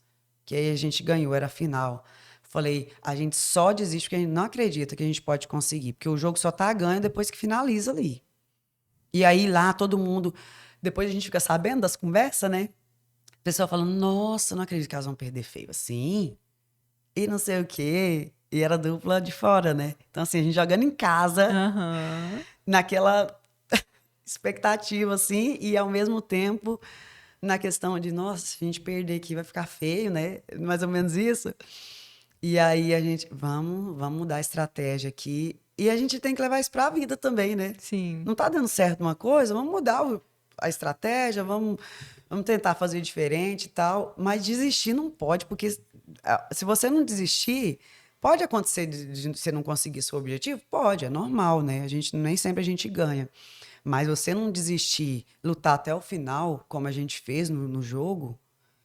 Que aí a gente ganhou, era a final. Falei, a gente só desiste porque a gente não acredita que a gente pode conseguir, porque o jogo só tá ganho depois que finaliza ali. E aí lá todo mundo, depois a gente fica sabendo das conversas, né? O pessoal falando, nossa, não acredito que elas vão perder feio assim. E não sei o quê. E era dupla de fora, né? Então assim, a gente jogando em casa, Aham. naquela expectativa assim, e ao mesmo tempo na questão de, nossa, se a gente perder aqui vai ficar feio, né? Mais ou menos isso. E aí a gente, vamos mudar a estratégia aqui. E a gente tem que levar isso para a vida também, né? Sim. Não tá dando certo uma coisa, vamos mudar a estratégia, vamos tentar fazer diferente e tal. Mas desistir não pode, porque se você não desistir, pode acontecer de você não conseguir seu objetivo? Pode, é normal, né? Nem sempre a gente ganha. Mas você não desistir, lutar até o final, como a gente fez no jogo,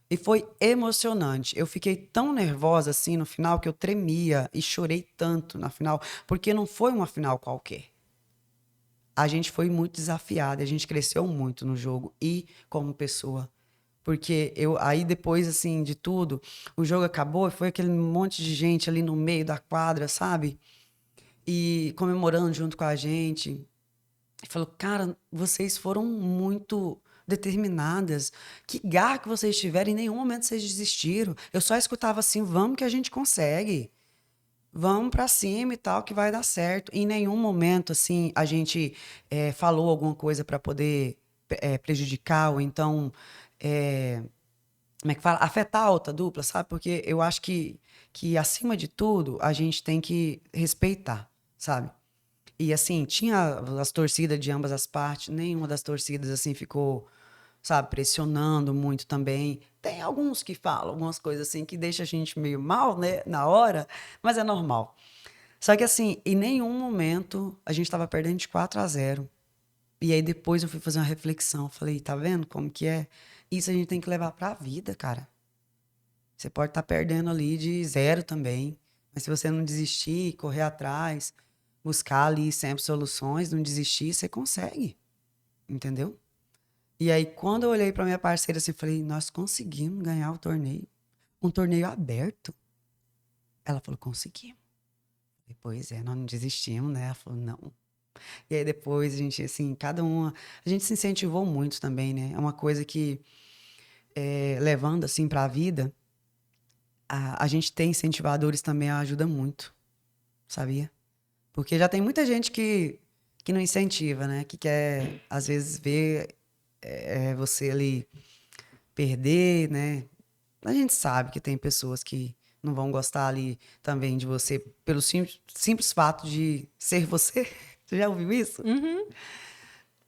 e foi emocionante. Eu fiquei tão nervosa assim no final que eu tremia e chorei tanto na final, porque não foi uma final qualquer. A gente foi muito desafiada, a gente cresceu muito no jogo e como pessoa. Porque aí depois, assim, de tudo, o jogo acabou e foi aquele monte de gente ali no meio da quadra, sabe? E comemorando junto com a gente. E falou, cara, vocês foram muito determinadas. Que garra que vocês tiveram, em nenhum momento vocês desistiram. Eu só escutava assim, vamos que a gente consegue. Vamos pra cima e tal, que vai dar certo. Em nenhum momento, assim, a gente falou alguma coisa para poder prejudicar ou então, como é que fala? Afetar a outra dupla, sabe? Porque eu acho que, acima de tudo, a gente tem que respeitar, sabe? E assim, tinha as torcidas de ambas as partes, nenhuma das torcidas assim ficou, sabe, pressionando muito também. Tem alguns que falam algumas coisas assim que deixa a gente meio mal, né, na hora, mas é normal. Só que assim, em nenhum momento a gente estava perdendo de 4-0. E aí depois eu fui fazer uma reflexão, falei, tá vendo como que é? Isso a gente tem que levar pra vida, cara. Você pode estar perdendo ali de 0 também, mas se você não desistir, correr atrás, buscar ali sempre soluções, não desistir, você consegue, entendeu? E aí, quando eu olhei para minha parceira assim, falei, nós conseguimos ganhar o torneio. Um torneio aberto. Ela falou, conseguimos. Depois, nós não desistimos, né? Ela falou, não. E aí depois, a gente, assim, cada uma... A gente se incentivou muito também, né? É uma coisa que, levando, assim, para a vida, a gente ter incentivadores também ajuda muito, sabia? Porque já tem muita gente que não incentiva, né? Que quer, às vezes, ver você ali perder, né? A gente sabe que tem pessoas que não vão gostar ali também de você pelo simples fato de ser você. Você já ouviu isso? Uhum.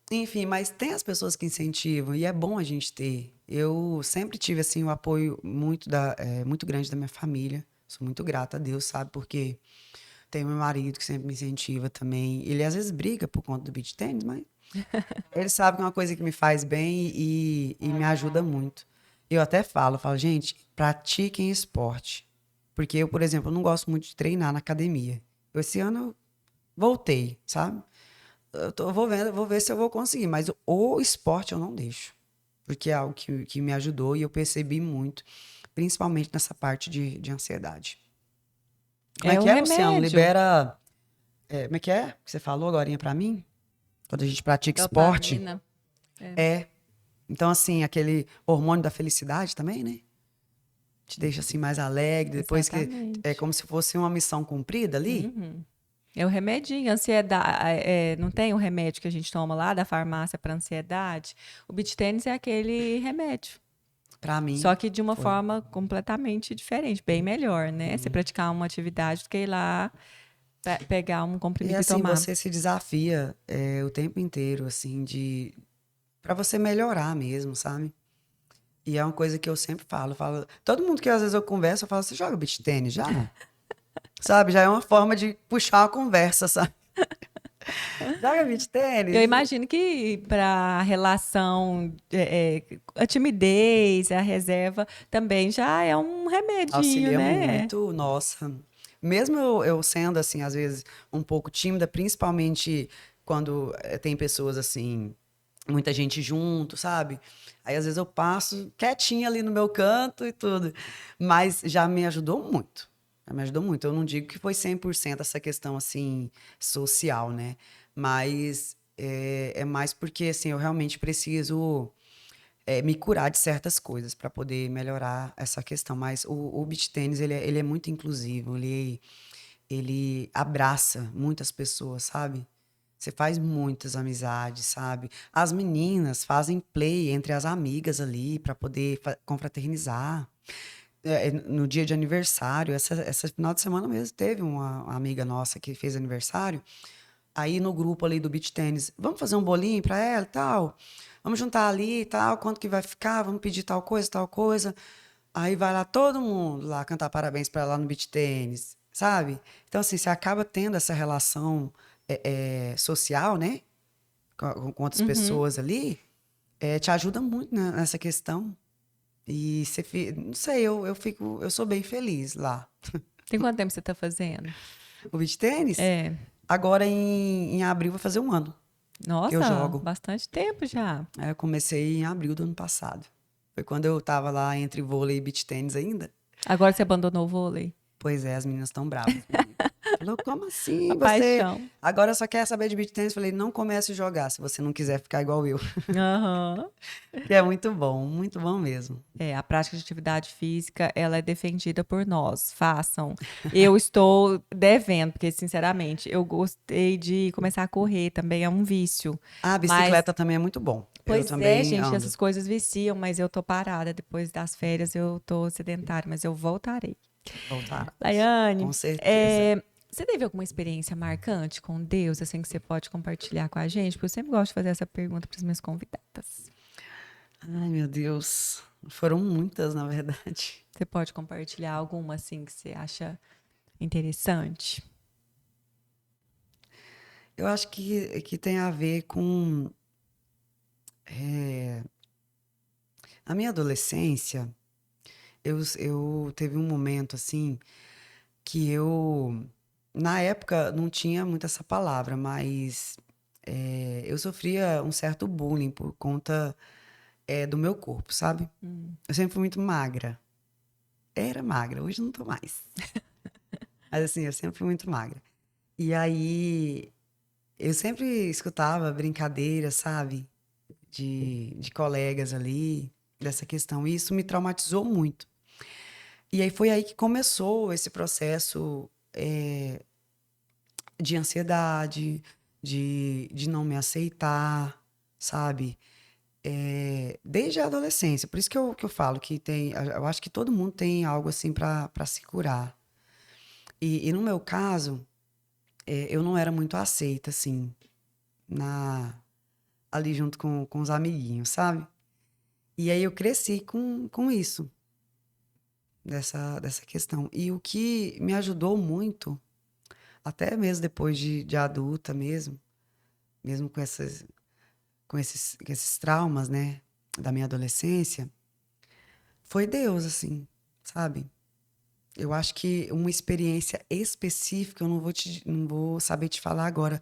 Enfim, mas tem as pessoas que incentivam e é bom a gente ter. Eu sempre tive assim o apoio muito grande da minha família. Sou muito grata a Deus, sabe? Porque tem meu marido que sempre me incentiva também. Ele às vezes briga por conta do beach tennis, mas ele sabe que é uma coisa que me faz bem e me ajuda muito. Eu até falo, gente, pratiquem esporte. Porque eu, por exemplo, não gosto muito de treinar na academia. Esse ano eu voltei, sabe? Vou ver se eu vou conseguir, mas o esporte eu não deixo. Porque é algo que me ajudou e eu percebi muito, principalmente nessa parte de ansiedade. Como é É o que é, Luciano? remédio. Libera. Como é que é? Que você falou agora pra mim? Quando a gente pratica esporte. Dopamina. É. Então, assim, aquele hormônio da felicidade também, né? Te deixa assim mais alegre, depois que é Exatamente. como se fosse uma missão cumprida ali. Uhum. É o remedinho, ansiedade. Não tem o remédio que a gente toma lá da farmácia para ansiedade? O beach tennis é aquele remédio. Pra mim, Só que de uma foi. forma completamente diferente, bem melhor, né? Você praticar uma atividade do que ir lá pegar um E comprimido e assim, tomar. você se desafia o tempo inteiro, assim, para você melhorar mesmo, sabe? E é uma coisa que eu sempre falo. Todo mundo que às vezes eu converso, eu falo, você joga beach tênis já? Sabe? Já é uma forma de puxar uma conversa, sabe? Joga beach Eu tênis? imagino que para a relação, a timidez, a reserva, também já é um remedinho, Auxilia né? muito, nossa. Mesmo eu sendo, assim, às vezes, um pouco tímida, principalmente quando tem pessoas, assim, muita gente junto, sabe? Aí, às vezes, eu passo quietinha ali no meu canto e tudo. Mas já me ajudou muito. Já me ajudou muito. Eu não digo que foi 100% essa questão, assim, social, né? Mas é mais porque, assim, eu realmente preciso me curar de certas coisas para poder melhorar essa questão. Mas o beach tênis, ele é muito inclusivo, ele abraça muitas pessoas, sabe? Você faz muitas amizades, sabe? As meninas fazem play entre as amigas ali para poder confraternizar. No dia de aniversário, essa final de semana mesmo, teve uma amiga nossa que fez aniversário. Aí no grupo ali do beach tênis, vamos fazer um bolinho para ela e tal? Vamos juntar ali e tal, quanto que vai ficar? Vamos pedir tal coisa, tal coisa. Aí vai lá todo mundo lá cantar parabéns para ela no beach tênis, sabe? Então, assim, você acaba tendo essa relação social, né? Com outras Uhum. pessoas ali, te ajuda muito né, nessa questão. E você, não sei, eu sou bem feliz lá. Tem quanto tempo você está fazendo? O beach tênis, É. agora em abril vai fazer um ano que eu Nossa, jogo. bastante tempo já. Aí eu comecei em abril do ano passado. Foi quando eu tava lá entre vôlei e beach tênis ainda. Agora você abandonou o vôlei. Pois é, as meninas estão bravas comigo. Falou, como A assim? Você paixão. agora só quer saber de beach tênis? Falei, não comece a jogar se você não quiser ficar igual eu. Aham. Que é muito bom mesmo. É, a prática de atividade física, ela é defendida por nós. Façam. Eu estou devendo, porque, sinceramente, eu gostei de começar a correr, também é um vício. Ah, a Mas, bicicleta também é muito bom. Eu pois é, também gente, ando. essas coisas viciam, mas eu tô parada. Depois das férias, eu tô sedentária, mas eu voltarei. Voltar. Daiane, Com certeza. você teve alguma experiência marcante com Deus, assim, que você pode compartilhar com a gente? Porque eu sempre gosto de fazer essa pergunta para as minhas convidadas. Ai, meu Deus. Foram muitas, na verdade. Você pode compartilhar alguma, assim, que você acha interessante? Eu acho que tem a ver com a minha adolescência. Eu teve um momento assim que na época não tinha muito essa palavra, mas eu sofria um certo bullying por conta do meu corpo, sabe? Hum. Eu sempre fui muito magra. Era magra, hoje não tô mais. Mas assim, eu sempre fui muito magra. E aí eu sempre escutava brincadeiras, sabe? De colegas ali, dessa questão. E isso me traumatizou muito. E aí foi aí que começou esse processo de ansiedade, de não me aceitar, sabe? Desde a adolescência. Por isso que eu falo que tem. Eu acho que todo mundo tem algo assim para se curar. E no meu caso, eu não era muito aceita, assim, ali junto com os amiguinhos, sabe? E aí eu cresci com isso, dessa questão. E o que me ajudou muito, até mesmo depois de adulta mesmo com esses traumas, né, da minha adolescência, foi Deus, assim, sabe? Eu acho que uma experiência específica, eu não vou saber te falar agora,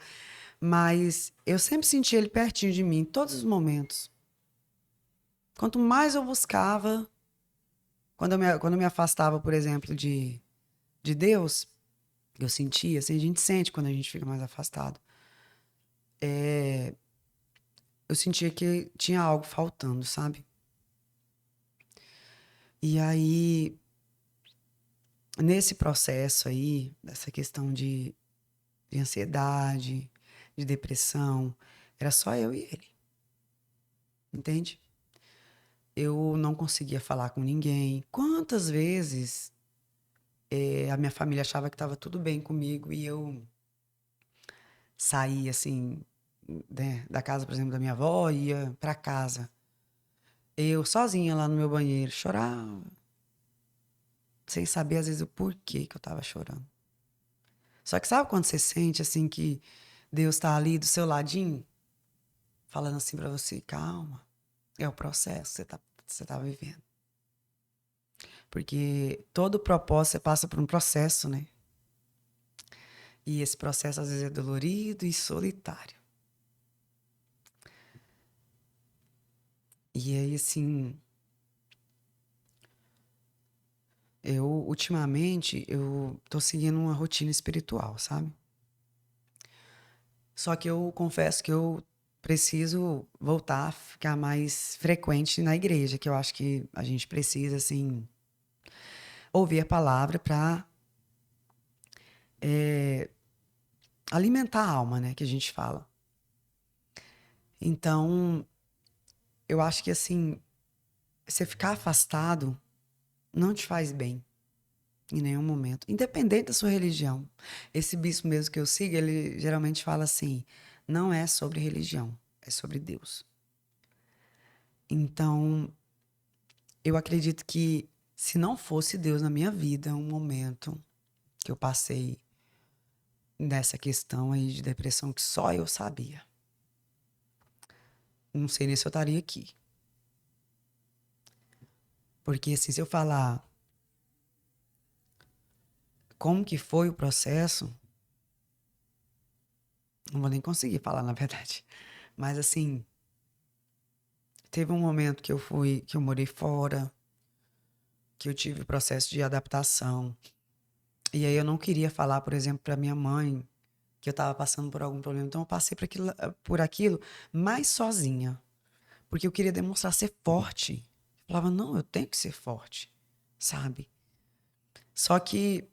mas eu sempre senti ele pertinho de mim, em todos os momentos. Quanto mais eu buscava, quando eu me afastava, por exemplo, de Deus, eu sentia, assim, a gente sente quando a gente fica mais afastado. Eu sentia que tinha algo faltando, sabe? E aí, nesse processo aí, dessa questão de ansiedade, de depressão, era só eu e ele, entende? Eu não conseguia falar com ninguém. Quantas vezes a minha família achava que estava tudo bem comigo e eu saía assim, né, da casa, por exemplo, da minha avó, e ia para casa. Eu sozinha lá no meu banheiro, chorava. Sem saber, às vezes, o porquê que eu tava chorando. Só que sabe quando você sente, assim, que Deus tá ali do seu ladinho? Falando assim pra você, calma. É o processo que você tá vivendo. Porque todo propósito, você passa por um processo, né? E esse processo, às vezes, é dolorido e solitário. E aí, assim... ultimamente, eu tô seguindo uma rotina espiritual, sabe? Só que eu confesso que eu preciso voltar a ficar mais frequente na igreja, que eu acho que a gente precisa, assim, ouvir a palavra para alimentar a alma, né, que a gente fala. Então, eu acho que, assim, você ficar afastado não te faz bem em nenhum momento, independente da sua religião. Esse bispo mesmo que eu sigo, ele geralmente fala assim, não é sobre religião, é sobre Deus. Então, eu acredito que se não fosse Deus na minha vida, um momento que eu passei nessa questão aí de depressão que só eu sabia. Não sei nem se eu estaria aqui. Porque assim, se eu falar como que foi o processo, não vou nem conseguir falar, na verdade. Mas assim, teve um momento que eu morei fora, que eu tive o processo de adaptação. E aí eu não queria falar, por exemplo, para minha mãe que eu estava passando por algum problema. Então eu passei por aquilo mais sozinha. Porque eu queria demonstrar ser forte. Eu falava, não, eu tenho que ser forte, sabe? Só que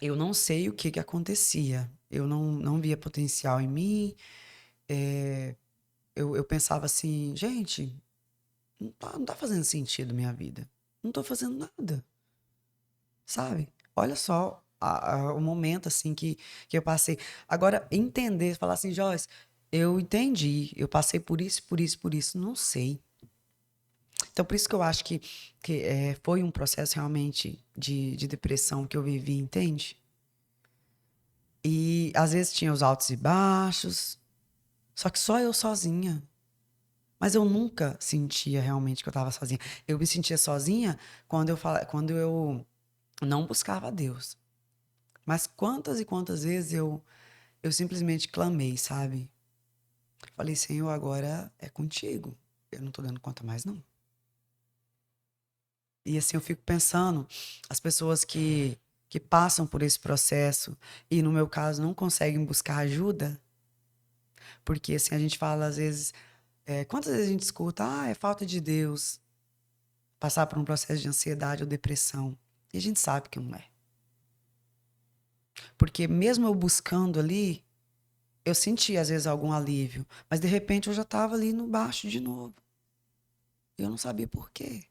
eu não sei o que que acontecia. Eu não via potencial em mim. Eu pensava assim, gente, não tá fazendo sentido minha vida. Não tô fazendo nada, sabe? Olha só o momento, assim, que eu passei. Agora, entender, falar assim, Joyce, eu entendi, eu passei por isso, por isso, por isso. Não sei. Então, por isso que eu acho que foi um processo realmente de depressão que eu vivi, entende? E às vezes tinha os altos e baixos, só que só eu sozinha. Mas eu nunca sentia realmente que eu estava sozinha. Eu me sentia sozinha quando eu não buscava a Deus. Mas quantas e quantas vezes eu simplesmente clamei, sabe? Falei, Senhor, agora é contigo. Eu não tô dando conta mais, não. E assim eu fico pensando, as pessoas que passam por esse processo e, no meu caso, não conseguem buscar ajuda, porque assim a gente fala às vezes, quantas vezes a gente escuta, é falta de Deus, passar por um processo de ansiedade ou depressão. E a gente sabe que não é. Porque mesmo eu buscando ali, eu senti às vezes algum alívio, mas de repente eu já estava ali no baixo de novo. E eu não sabia por quê.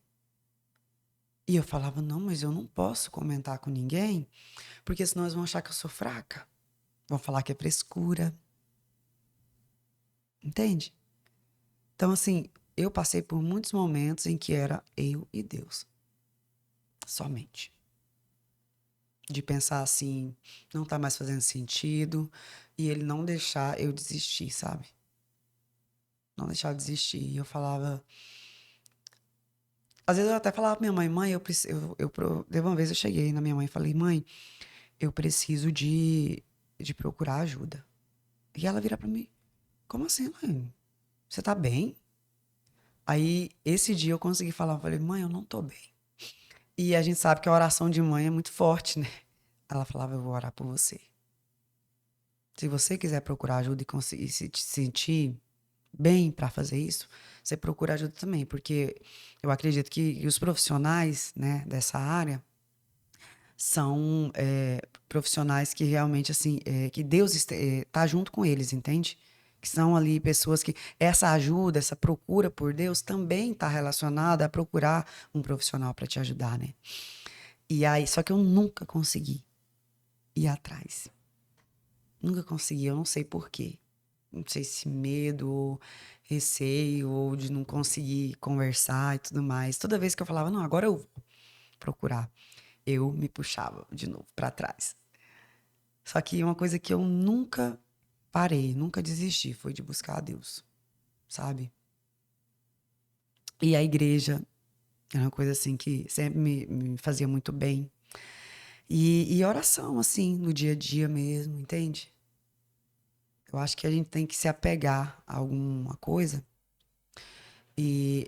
E eu falava, não, mas eu não posso comentar com ninguém, porque senão eles vão achar que eu sou fraca. Vão falar que é frescura. Entende? Então, assim, eu passei por muitos momentos em que era eu e Deus. Somente. De pensar assim, não tá mais fazendo sentido. E ele não deixar eu desistir, sabe? Não deixar eu desistir. E eu falava... Às vezes eu até falava pra minha mãe, mãe, teve uma vez eu cheguei na minha mãe e falei, mãe, eu preciso de procurar ajuda. E ela vira pra mim, como assim, mãe? Você tá bem? Aí, esse dia eu consegui falar, eu falei, mãe, eu não tô bem. E a gente sabe que a oração de mãe é muito forte, né? Ela falava, eu vou orar por você. Se você quiser procurar ajuda e conseguir se sentir bem para fazer isso, você procura ajuda também, porque eu acredito que os profissionais, né, dessa área são profissionais que realmente, assim, que Deus está junto com eles, entende? Que são ali pessoas que essa ajuda, essa procura por Deus também está relacionada a procurar um profissional para te ajudar, né? E aí, só que eu nunca consegui ir atrás. Nunca consegui, eu não sei por quê. Não sei se medo, receio ou de não conseguir conversar e tudo mais. Toda vez que eu falava, não, agora eu vou procurar, eu me puxava de novo para trás. Só que uma coisa que eu nunca parei, nunca desisti, foi de buscar a Deus, sabe? E a igreja era uma coisa assim que sempre me fazia muito bem. E oração, assim, no dia a dia mesmo, entende? Eu acho que a gente tem que se apegar a alguma coisa. E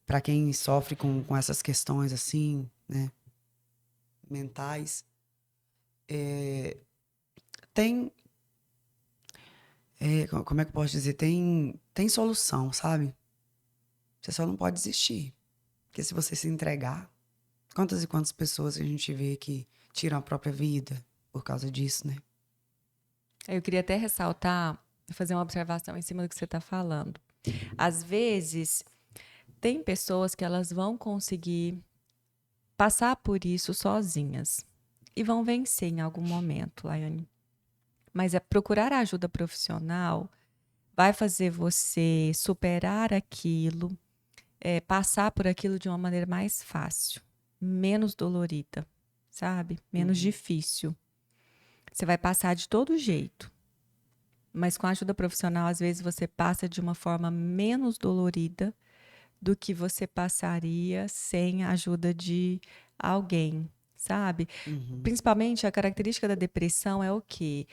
para quem sofre com essas questões, assim, né, mentais, tem. Como é que eu posso dizer? Tem solução, sabe? Você só não pode desistir. Porque se você se entregar, quantas e quantas pessoas a gente vê que tiram a própria vida por causa disso, né? Eu queria até ressaltar, fazer uma observação em cima do que você está falando. Às vezes, tem pessoas que elas vão conseguir passar por isso sozinhas e vão vencer em algum momento, Laiane. Mas procurar ajuda profissional vai fazer você superar aquilo, passar por aquilo de uma maneira mais fácil, menos dolorida, sabe? Menos difícil. Você vai passar de todo jeito. Mas com a ajuda profissional, às vezes você passa de uma forma menos dolorida do que você passaria sem a ajuda de alguém, sabe? Principalmente a característica da depressão é o quê?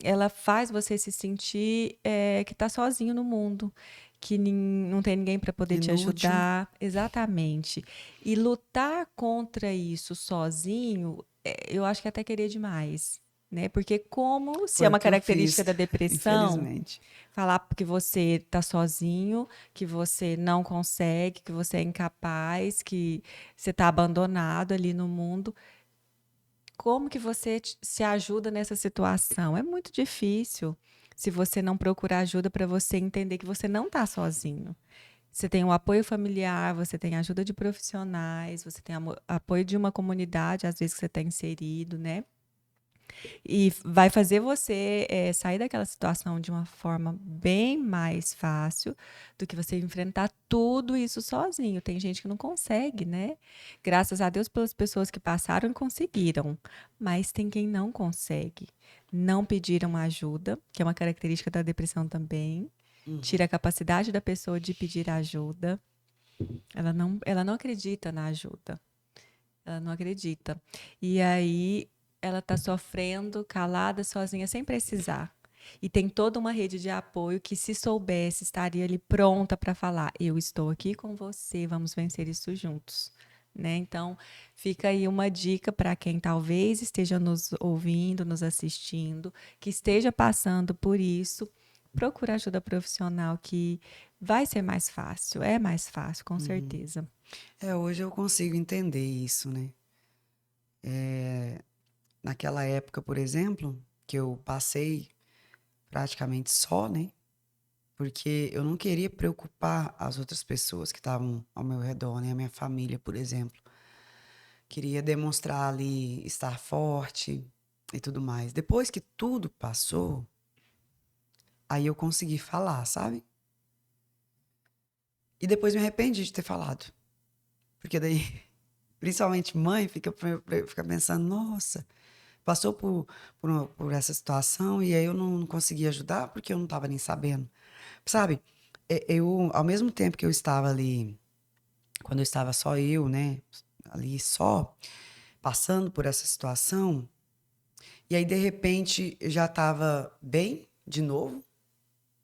Ela faz você se sentir que está sozinho no mundo, que não tem ninguém para poder te Inútil. ajudar. Exatamente. E lutar contra isso sozinho, eu acho que até queria demais. Né? Porque como se Foi é o uma que eu característica fiz, da depressão, infelizmente. falar que você está sozinho, que você não consegue, que você é incapaz, que você está abandonado ali no mundo. Como que você se ajuda nessa situação? É muito difícil se você não procurar ajuda para você entender que você não está sozinho. Você tem o apoio familiar, você tem a ajuda de profissionais, você tem apoio de uma comunidade, às vezes que você está inserido, né? E vai fazer você sair daquela situação de uma forma bem mais fácil do que você enfrentar tudo isso sozinho. Tem gente que não consegue, né? Graças a Deus pelas pessoas que passaram e conseguiram. Mas tem quem não consegue. Não pediram ajuda, que é uma característica da depressão também. Tira a capacidade da pessoa de pedir ajuda. Ela não acredita na ajuda. Ela não acredita. E aí ela está sofrendo, calada, sozinha, sem precisar. E tem toda uma rede de apoio que, se soubesse, estaria ali pronta para falar: eu estou aqui com você, vamos vencer isso juntos. Né? Então, fica aí uma dica para quem talvez esteja nos ouvindo, nos assistindo, que esteja passando por isso. Procura ajuda profissional, que vai ser mais fácil. É mais fácil, com certeza. Hoje eu consigo entender isso, né? Naquela época, por exemplo, que eu passei praticamente só, né? Porque eu não queria preocupar as outras pessoas que estavam ao meu redor, né? A minha família, por exemplo. Queria demonstrar ali estar forte e tudo mais. Depois que tudo passou, aí eu consegui falar, sabe? E depois me arrependi de ter falado. Porque daí, principalmente mãe, fica pensando, nossa, passou por essa situação e aí eu não consegui ajudar porque eu não estava nem sabendo. Sabe, ao mesmo tempo que eu estava ali, quando eu estava só eu, né, ali só, passando por essa situação, e aí de repente eu já estava bem de novo.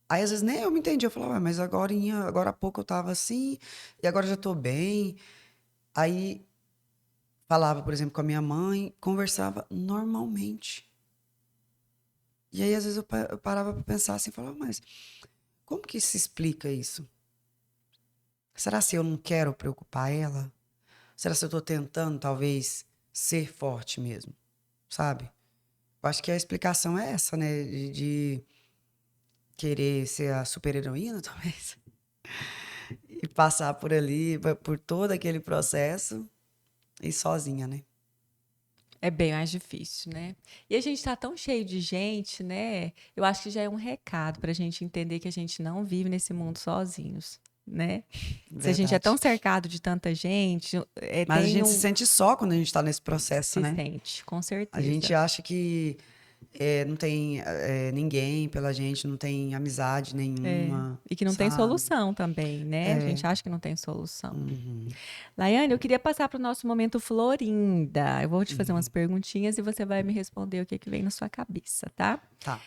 Aí às vezes nem eu me entendi, eu falava, mas agora há pouco eu estava assim, e agora eu já estou bem. Aí falava, por exemplo, com a minha mãe, conversava normalmente. E aí às vezes eu parava para pensar assim, falava, mas como que se explica isso? Será se eu não quero preocupar ela? Será se eu tô tentando, talvez, ser forte mesmo? Sabe? Eu acho que a explicação é essa, né? De querer ser a super-heroína, talvez. E passar por ali, por todo aquele processo e sozinha, né? É bem mais difícil, né? E a gente tá tão cheio de gente, né? Eu acho que já é um recado pra gente entender que a gente não vive nesse mundo sozinhos, né? Se a gente é tão Verdade. cercado de tanta gente, Mas a tem gente se um. sente só quando a gente tá nesse processo, Se né? sente, com A gente certeza. acha que não tem ninguém pela gente, não tem amizade É. nenhuma, E que não tem sabe? solução também, né? A É. gente acha que não tem solução. Uhum, Laiane, eu queria passar para o nosso momento Florinda. Eu vou te fazer umas uhum. perguntinhas e você vai me responder o que que vem na sua cabeça, tá? Tá.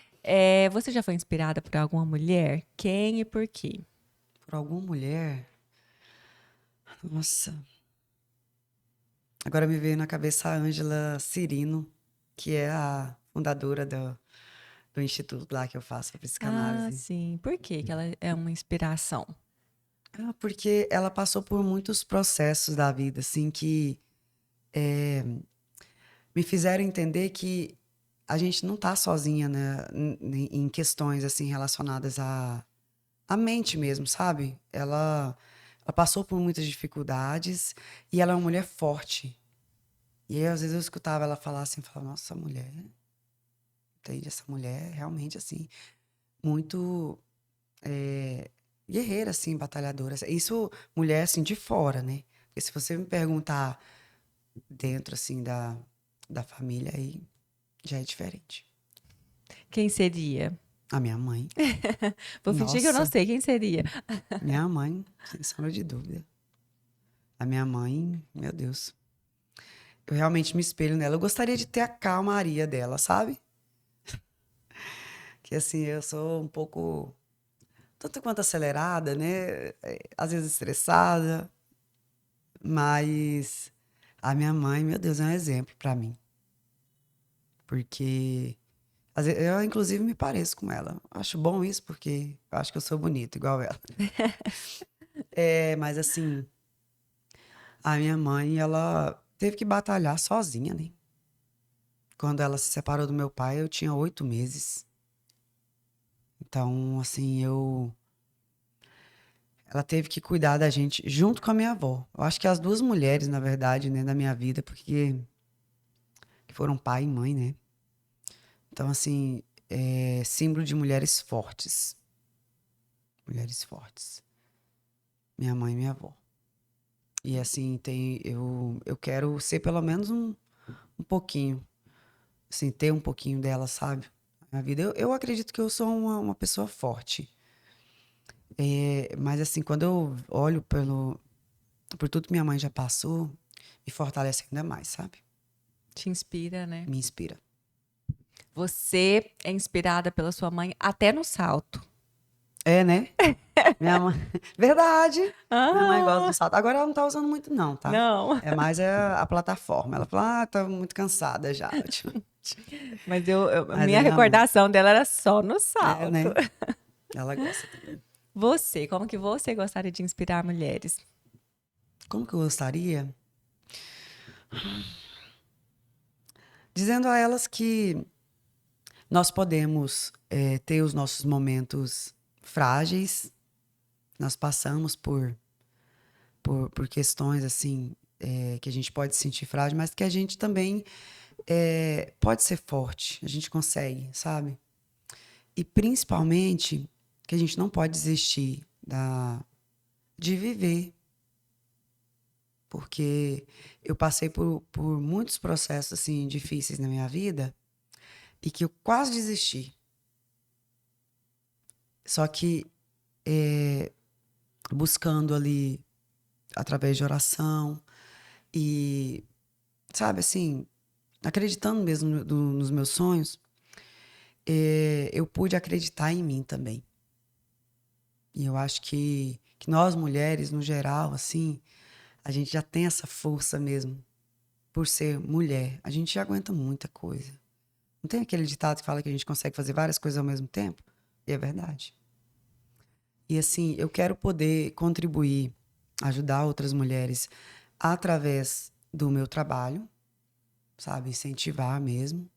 Você já foi inspirada por alguma mulher? Quem e por quê? Por alguma mulher? Nossa. Agora me veio na cabeça a Ângela Cirino, que é a fundadora do instituto lá que eu faço a Ah, psicanálise. sim. Por quê que ela é uma inspiração? Porque ela passou por muitos processos da vida, assim, que me fizeram entender que a gente não tá sozinha, né, em questões, assim, relacionadas à mente mesmo, sabe? Ela passou por muitas dificuldades e ela é uma mulher forte. E aí, às vezes, eu escutava ela falar assim, eu falava, nossa, mulher, entende? Essa mulher é realmente, assim, muito guerreira, assim, batalhadora. Isso, mulher, assim, de fora, né? Porque se você me perguntar dentro, assim, da família, aí já é diferente. Quem seria? A minha mãe, Vou fingir que eu não nossa, sei quem seria. minha mãe, sem sombra de dúvida. A minha mãe, meu Deus. Eu realmente me espelho nela. Eu gostaria de ter a calmaria dela, sabe? Que assim, eu sou um pouco, tanto quanto acelerada, né? Às vezes estressada, mas a minha mãe, meu Deus, é um exemplo pra mim. Porque às vezes, eu, inclusive, me pareço com ela. Acho bom isso, porque eu acho que eu sou bonita, igual ela. Mas assim, a minha mãe, ela teve que batalhar sozinha, né? Quando ela se separou do meu pai, eu tinha 8 meses. Então, assim, ela teve que cuidar da gente junto com a minha avó. Eu acho que as duas mulheres, na verdade, né, da minha vida, porque que foram pai e mãe, né? Então, assim, símbolo de mulheres fortes. Mulheres fortes. Minha mãe e minha avó. E, assim, eu quero ser pelo menos um pouquinho. Assim, ter um pouquinho dela, sabe? Na minha vida. Eu acredito que eu sou uma pessoa forte. Mas, assim, quando eu olho por tudo que minha mãe já passou, me fortalece ainda mais, sabe? Te inspira, né? Me inspira. Você é inspirada pela sua mãe até no salto. É, né? Minha mãe. Verdade! Minha mãe gosta Ah, do salto. Agora ela não tá usando muito, não, tá? não. É mais a plataforma. Ela fala, tá muito cansada já. Mas Mas a minha minha mãe. recordação dela era só no É, salto. né? Ela gosta também. Você, como que você gostaria de inspirar mulheres? Como que eu gostaria? Dizendo a elas que nós podemos ter os nossos momentos frágeis. Nós passamos por questões assim que a gente pode se sentir frágil, mas que a gente também pode ser forte, a gente consegue, sabe? E principalmente que a gente não pode desistir de viver, porque eu passei por muitos processos assim difíceis na minha vida e que eu quase desisti. Só que buscando ali através de oração e, sabe, assim, acreditando mesmo nos meus sonhos, eu pude acreditar em mim também. E eu acho que nós mulheres, no geral, assim, a gente já tem essa força mesmo por ser mulher. A gente já aguenta muita coisa. Não tem aquele ditado que fala que a gente consegue fazer várias coisas ao mesmo tempo? E é verdade. E assim, eu quero poder contribuir, ajudar outras mulheres através do meu trabalho, sabe? Incentivar mesmo.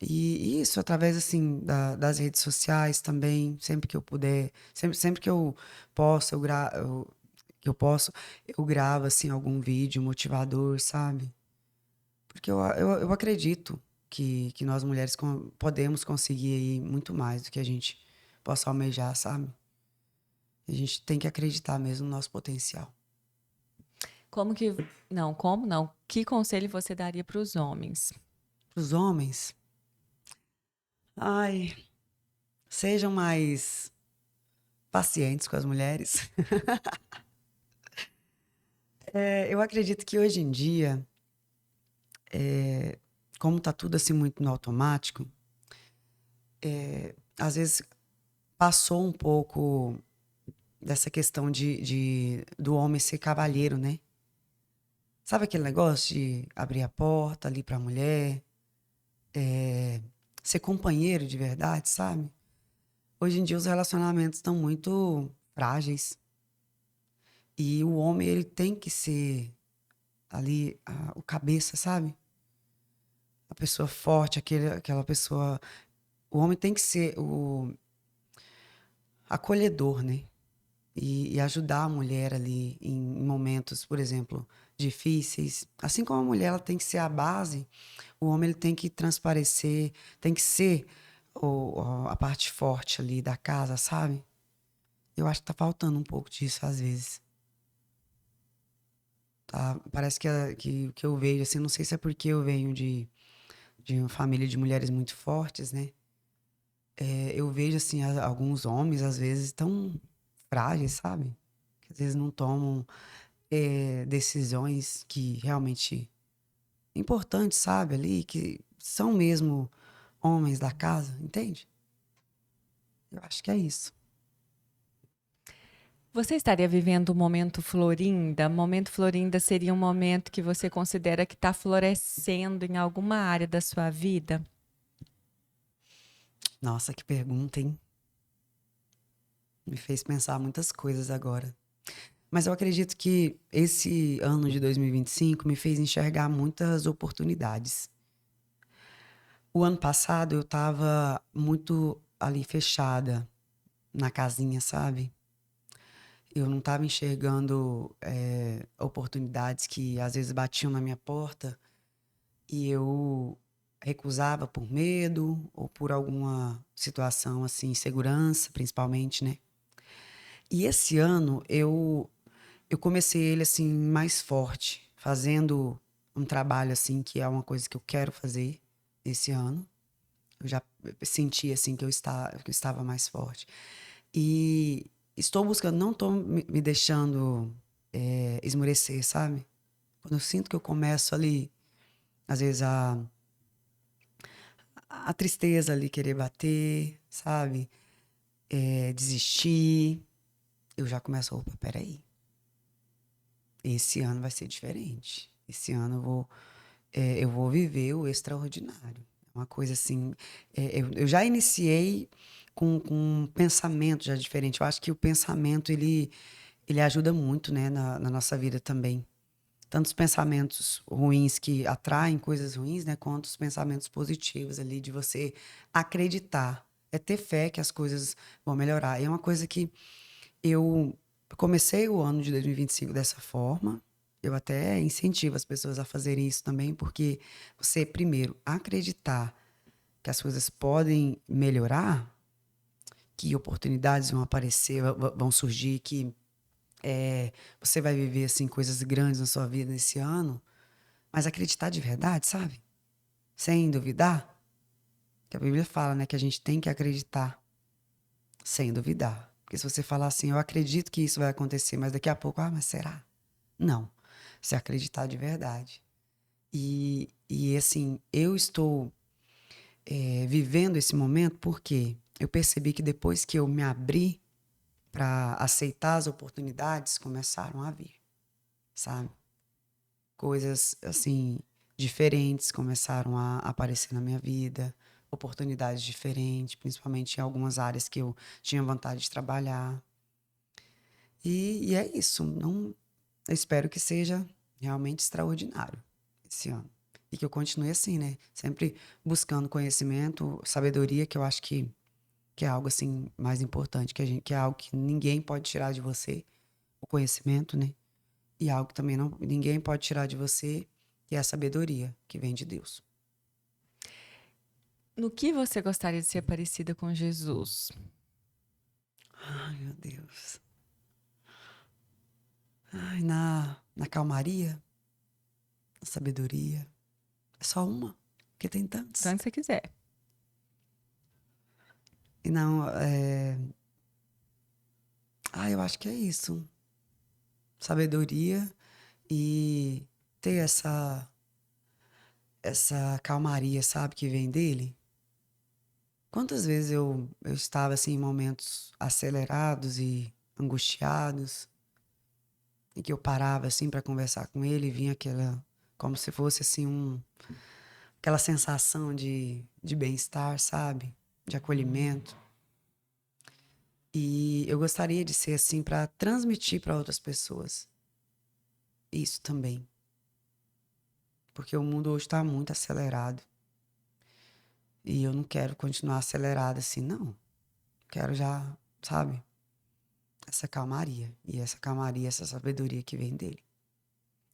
E isso através, assim, das redes sociais também, sempre que eu puder, sempre que eu posso, que eu posso, eu gravo, assim, algum vídeo motivador, sabe? Porque eu acredito que nós mulheres podemos conseguir aí muito mais do que a gente possa almejar, sabe? A gente tem que acreditar mesmo no nosso potencial. Como que. Não, como não? Que conselho você daria para os homens? Os homens, ai, sejam mais pacientes com as mulheres. Eu acredito que hoje em dia, como tá tudo assim muito no automático, às vezes passou um pouco dessa questão do homem ser cavalheiro, né? Sabe aquele negócio de abrir a porta ali pra mulher, ser companheiro de verdade, sabe? Hoje em dia os relacionamentos estão muito frágeis. E o homem, ele tem que ser ali o cabeça, sabe? A pessoa forte, aquela pessoa. O homem tem que ser o acolhedor, né? E ajudar a mulher ali em momentos, por exemplo, difíceis. Assim como a mulher ela tem que ser a base, o homem ele tem que transparecer, tem que ser a parte forte ali da casa, sabe? Eu acho que tá faltando um pouco disso às vezes. Tá? Parece que eu vejo, assim, não sei se é porque eu venho de uma família de mulheres muito fortes, né? Eu vejo, assim, alguns homens, às vezes, tão frágeis, sabe? Que às vezes não tomam decisões que realmente importantes, sabe? Ali, que são mesmo homens da casa, entende? Eu acho que é isso. Você estaria vivendo o momento Florinda? Momento Florinda seria um momento que você considera que está florescendo em alguma área da sua vida? Nossa, que pergunta, hein? Me fez pensar muitas coisas agora. Mas eu acredito que esse ano de 2025 me fez enxergar muitas oportunidades. O ano passado eu estava muito ali fechada na casinha, sabe? Eu não estava enxergando oportunidades que às vezes batiam na minha porta e eu recusava por medo ou por alguma situação assim, insegurança, principalmente, né? E esse ano eu comecei ele assim mais forte, fazendo um trabalho assim que é uma coisa que eu quero fazer esse ano. Eu já senti assim que que eu estava mais forte. E estou buscando, não estou me deixando esmorecer, sabe? Quando eu sinto que eu começo ali, às vezes a tristeza ali querer bater, sabe? Desistir, eu já começo, opa, peraí. Esse ano vai ser diferente. Esse ano eu vou viver o extraordinário. É uma coisa assim. Eu já iniciei com um pensamento já diferente. Eu acho que o pensamento ele ajuda muito, né, na nossa vida também. Tanto os pensamentos ruins que atraem coisas ruins, né, quanto os pensamentos positivos ali de você acreditar. É ter fé que as coisas vão melhorar. E é uma coisa que eu comecei o ano de 2025 dessa forma. Eu até incentivo as pessoas a fazerem isso também, porque você, primeiro, acreditar que as coisas podem melhorar, que oportunidades vão aparecer, vão surgir, que você vai viver assim coisas grandes na sua vida nesse ano, mas acreditar de verdade, sabe? Sem duvidar. Que a Bíblia fala, né, que a gente tem que acreditar sem duvidar. Porque se você falar assim, eu acredito que isso vai acontecer, mas daqui a pouco, mas será? Não. Você acreditar de verdade. E assim, eu estou vivendo esse momento porque eu percebi que depois que eu me abri para aceitar as oportunidades, começaram a vir, sabe? Coisas assim diferentes começaram a aparecer na minha vida, oportunidades diferentes, principalmente em algumas áreas que eu tinha vontade de trabalhar. E é isso. Não, eu espero que seja realmente extraordinário esse ano. E que eu continue assim, né? Sempre buscando conhecimento, sabedoria, que eu acho que é algo assim mais importante, que é algo que ninguém pode tirar de você, o conhecimento, né? E algo que também ninguém pode tirar de você, que é a sabedoria que vem de Deus. No que você gostaria de ser parecida com Jesus? Ai, meu Deus. Ai, na calmaria, na sabedoria. É só uma, porque tem tantos. Tanto você quiser. E não, eu acho que é isso. Sabedoria e ter essa calmaria, sabe, que vem dele. Quantas vezes eu estava assim em momentos acelerados e angustiados e que eu parava assim para conversar com ele e vinha como se fosse assim aquela sensação de bem-estar, sabe? De acolhimento. E eu gostaria de ser assim para transmitir para outras pessoas isso também. Porque o mundo hoje está muito acelerado. E eu não quero continuar acelerada assim, não. Quero já, sabe? Essa calmaria. E essa calmaria, essa sabedoria que vem dele.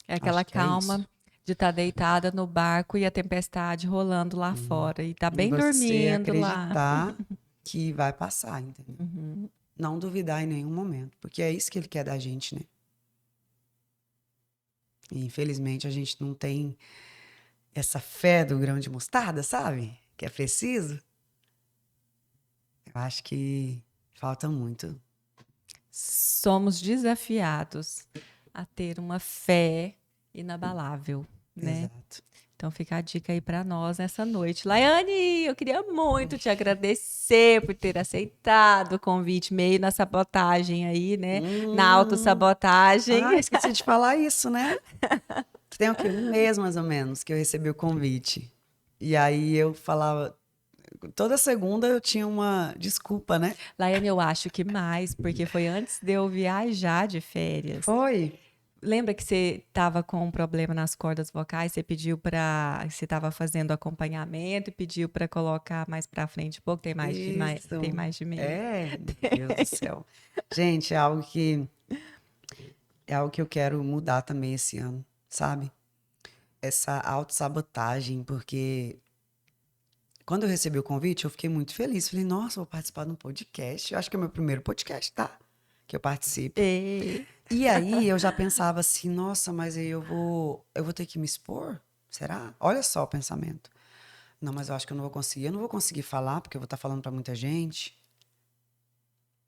É aquela Acho que é calma isso. de estar deitada no barco e a tempestade rolando lá fora. E tá E bem você dormindo lá. acreditar que vai passar, entendeu? Não duvidar em nenhum momento. Porque é isso que ele quer da gente, né? E infelizmente a gente não tem essa fé do grão de mostarda, sabe? Que é preciso. Eu acho que falta muito. Somos desafiados a ter uma fé inabalável, né? Exato. Então fica a dica aí para nós nessa noite. Laiane, eu queria muito te agradecer por ter aceitado o convite, meio na sabotagem aí, né? Na autossabotagem. Esqueci de falar isso, né? Tem o quê? Um mês, mais ou menos, que eu recebi o convite. E aí eu falava... Toda segunda eu tinha uma desculpa, né? Laiane, eu acho que mais, porque foi antes de eu viajar de férias. Foi. Lembra que você estava com um problema nas cordas vocais? Você pediu para... Você estava fazendo acompanhamento e pediu para colocar mais para frente um pouco. Tem mais de mês. É, meu Deus do céu. Gente, é algo que eu quero mudar também esse ano, sabe? Essa autossabotagem, porque quando eu recebi o convite, eu fiquei muito feliz. Falei, nossa, vou participar de um podcast. Eu acho que é o meu primeiro podcast, tá? Que eu participo. E aí eu já pensava assim, nossa, mas aí eu vou ter que me expor? Será? Olha só o pensamento. Não, mas eu acho que eu não vou conseguir. Eu não vou conseguir falar, porque eu vou estar falando para muita gente.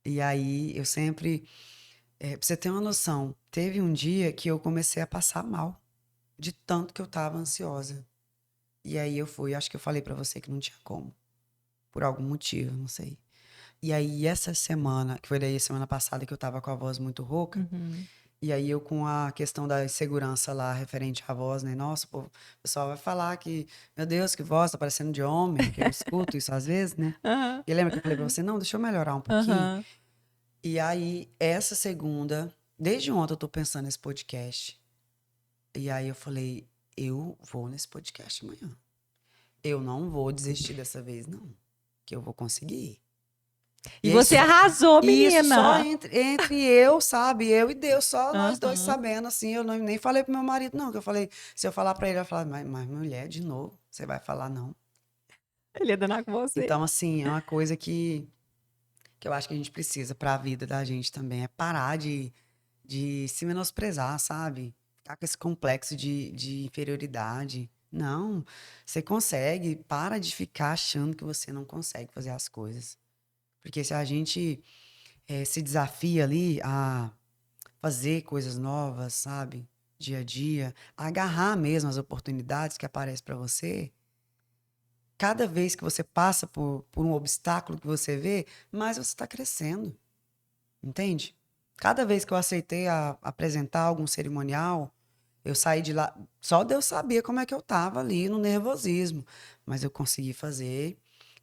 E aí eu sempre... pra você ter uma noção, teve um dia que eu comecei a passar mal, de tanto que eu tava ansiosa. E aí acho que eu falei pra você que não tinha como. Por algum motivo, não sei. E aí essa semana, que foi daí a semana passada que eu tava com a voz muito rouca, e aí eu com a questão da insegurança lá, referente à voz, né? Nossa, pô, o pessoal vai falar que, meu Deus, que voz, tá parecendo de homem, que eu escuto isso às vezes, né? E lembra que eu falei pra você, não, deixa eu melhorar um pouquinho. E aí, essa segunda, desde ontem eu tô pensando nesse podcast. E aí eu falei, eu vou nesse podcast amanhã. Eu não vou desistir dessa vez, não. Que eu vou conseguir. E você arrasou, menina! Isso só entre eu, sabe? Eu e Deus, só nós dois sabendo, assim. Eu nem falei pro meu marido, não. Que eu falei, se eu falar pra ele, ele vai falar, mas mulher, de novo, você vai falar não. Ele ia danar com você. Então, assim, é uma coisa que eu acho que a gente precisa pra vida da gente também. É parar de se menosprezar, sabe? Ficar com esse complexo de inferioridade. Não, você consegue. Para de ficar achando que você não consegue fazer as coisas. Porque se a gente se desafia ali a fazer coisas novas, sabe? Dia a dia, a agarrar mesmo as oportunidades que aparecem para você, cada vez que você passa por um obstáculo que você vê, mais você está crescendo. Entende? Cada vez que eu aceitei apresentar algum cerimonial, eu saí de lá, só Deus sabia como é que eu tava ali no nervosismo, mas eu consegui fazer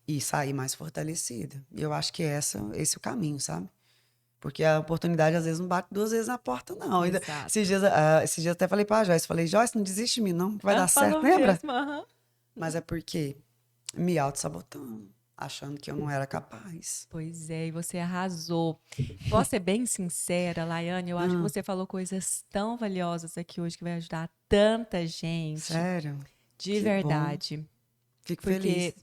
e sair mais fortalecida. E eu acho que esse é o caminho, sabe? Porque a oportunidade às vezes não bate duas vezes na porta, não. Exato. Esses dias até falei pra Joyce, Joyce, não desiste de mim não, que vai dar certo, lembra? Mesmo, Mas é porque me auto-sabotando. achando que eu não era capaz. Pois é, e você arrasou. Posso ser bem sincera, Laiane, eu acho que você falou coisas tão valiosas aqui hoje que vai ajudar tanta gente, Sério? de Que bom. verdade. Fico Porque feliz.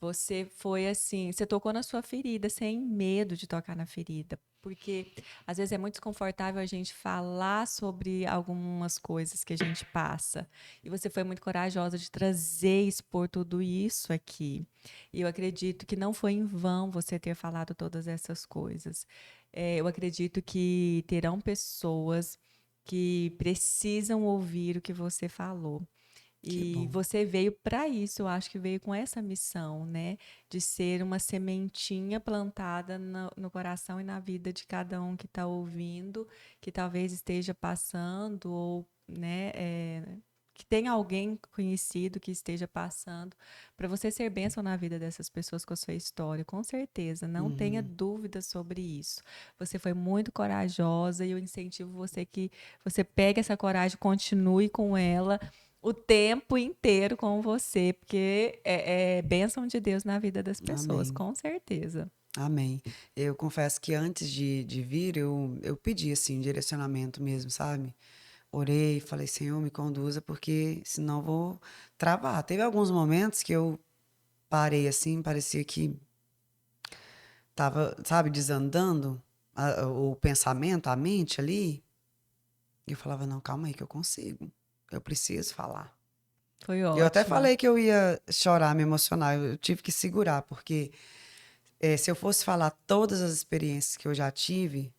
você foi assim, você tocou na sua ferida sem medo de tocar na ferida. Porque às vezes é muito desconfortável a gente falar sobre algumas coisas que a gente passa. E você foi muito corajosa de trazer e expor tudo isso aqui. E eu acredito que não foi em vão você ter falado todas essas coisas. Eu acredito que terão pessoas que precisam ouvir o que você falou. Que E bom. você veio para isso, eu acho que veio com essa missão, né? De ser uma sementinha plantada no coração e na vida de cada um que está ouvindo, que talvez esteja passando, ou, né, que tenha alguém conhecido que esteja passando, para você ser bênção na vida dessas pessoas com a sua história, com certeza, não tenha dúvida sobre isso. Você foi muito corajosa e eu incentivo você que você pegue essa coragem, continue com ela o tempo inteiro com você, porque é bênção de Deus na vida das pessoas, Amém. com certeza. Amém. Eu confesso que antes de vir, eu pedi, assim, um direcionamento mesmo, sabe? Orei, falei, Senhor, me conduza, porque senão eu vou travar. Teve alguns momentos que eu parei, assim, parecia que tava, sabe, desandando o pensamento, a mente ali. E eu falava, não, calma aí que eu consigo. Eu preciso falar. Foi Eu até ótimo. falei que eu ia chorar, me emocionar. Eu tive que segurar, porque se eu fosse falar todas as experiências que eu já tive,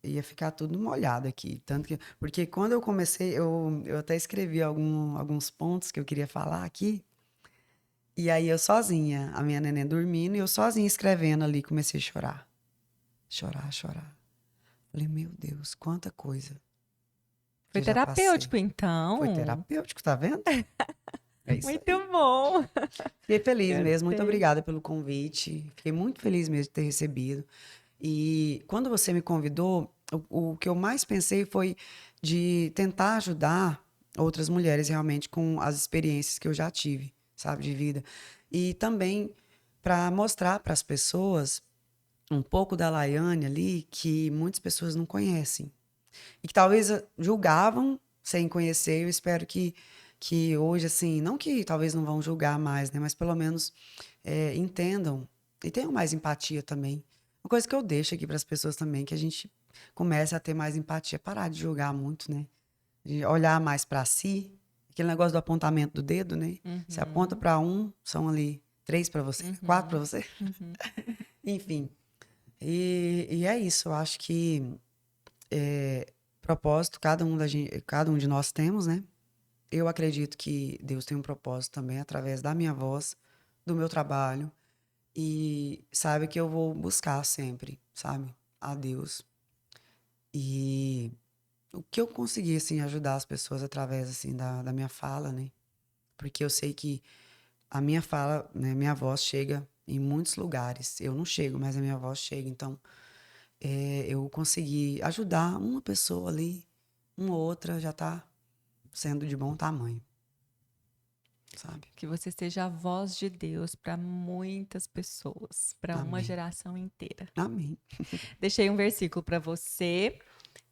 ia ficar tudo molhado aqui. Tanto que, porque quando eu comecei, eu até escrevi alguns pontos que eu queria falar aqui. E aí eu sozinha, a minha neném dormindo, e eu sozinha escrevendo ali, comecei a chorar. Chorar, chorar. Falei, meu Deus, quanta coisa que Foi eu já passei. terapêutico, Foi então. terapêutico, tá vendo? É isso Muito aí. bom. Fiquei feliz mesmo, muito Gostei. obrigada pelo convite. Fiquei muito feliz mesmo de ter recebido. E quando você me convidou, o que eu mais pensei foi de tentar ajudar outras mulheres realmente com as experiências que eu já tive, sabe, de vida. E também para mostrar para as pessoas um pouco da Laiane ali que muitas pessoas não conhecem. E que talvez julgavam sem conhecer. Eu espero que hoje, assim, não que talvez não vão julgar mais, né? Mas pelo menos entendam e tenham mais empatia também. Uma coisa que eu deixo aqui para as pessoas também, que a gente comece a ter mais empatia, parar de julgar muito, né? De olhar mais para si. Aquele negócio do apontamento do dedo, né? Você aponta Uhum, para um, são ali 3 para você, 4 para uhum, você. uhum. Enfim. E é isso. Eu acho que propósito cada um de nós temos, né? Eu acredito que Deus tem um propósito também através da minha voz, do meu trabalho. E sabe que eu vou buscar sempre, sabe? A Deus. E o que eu consegui, assim, ajudar as pessoas através, assim, da minha fala, né? Porque eu sei que a minha fala, né, minha voz chega em muitos lugares. Eu não chego, mas a minha voz chega. Então, eu consegui ajudar uma pessoa ali, uma outra já tá sendo de bom tamanho, sabe? Que você seja a voz de Deus para muitas pessoas, para uma Amém. geração inteira. Amém. Deixei um versículo para você.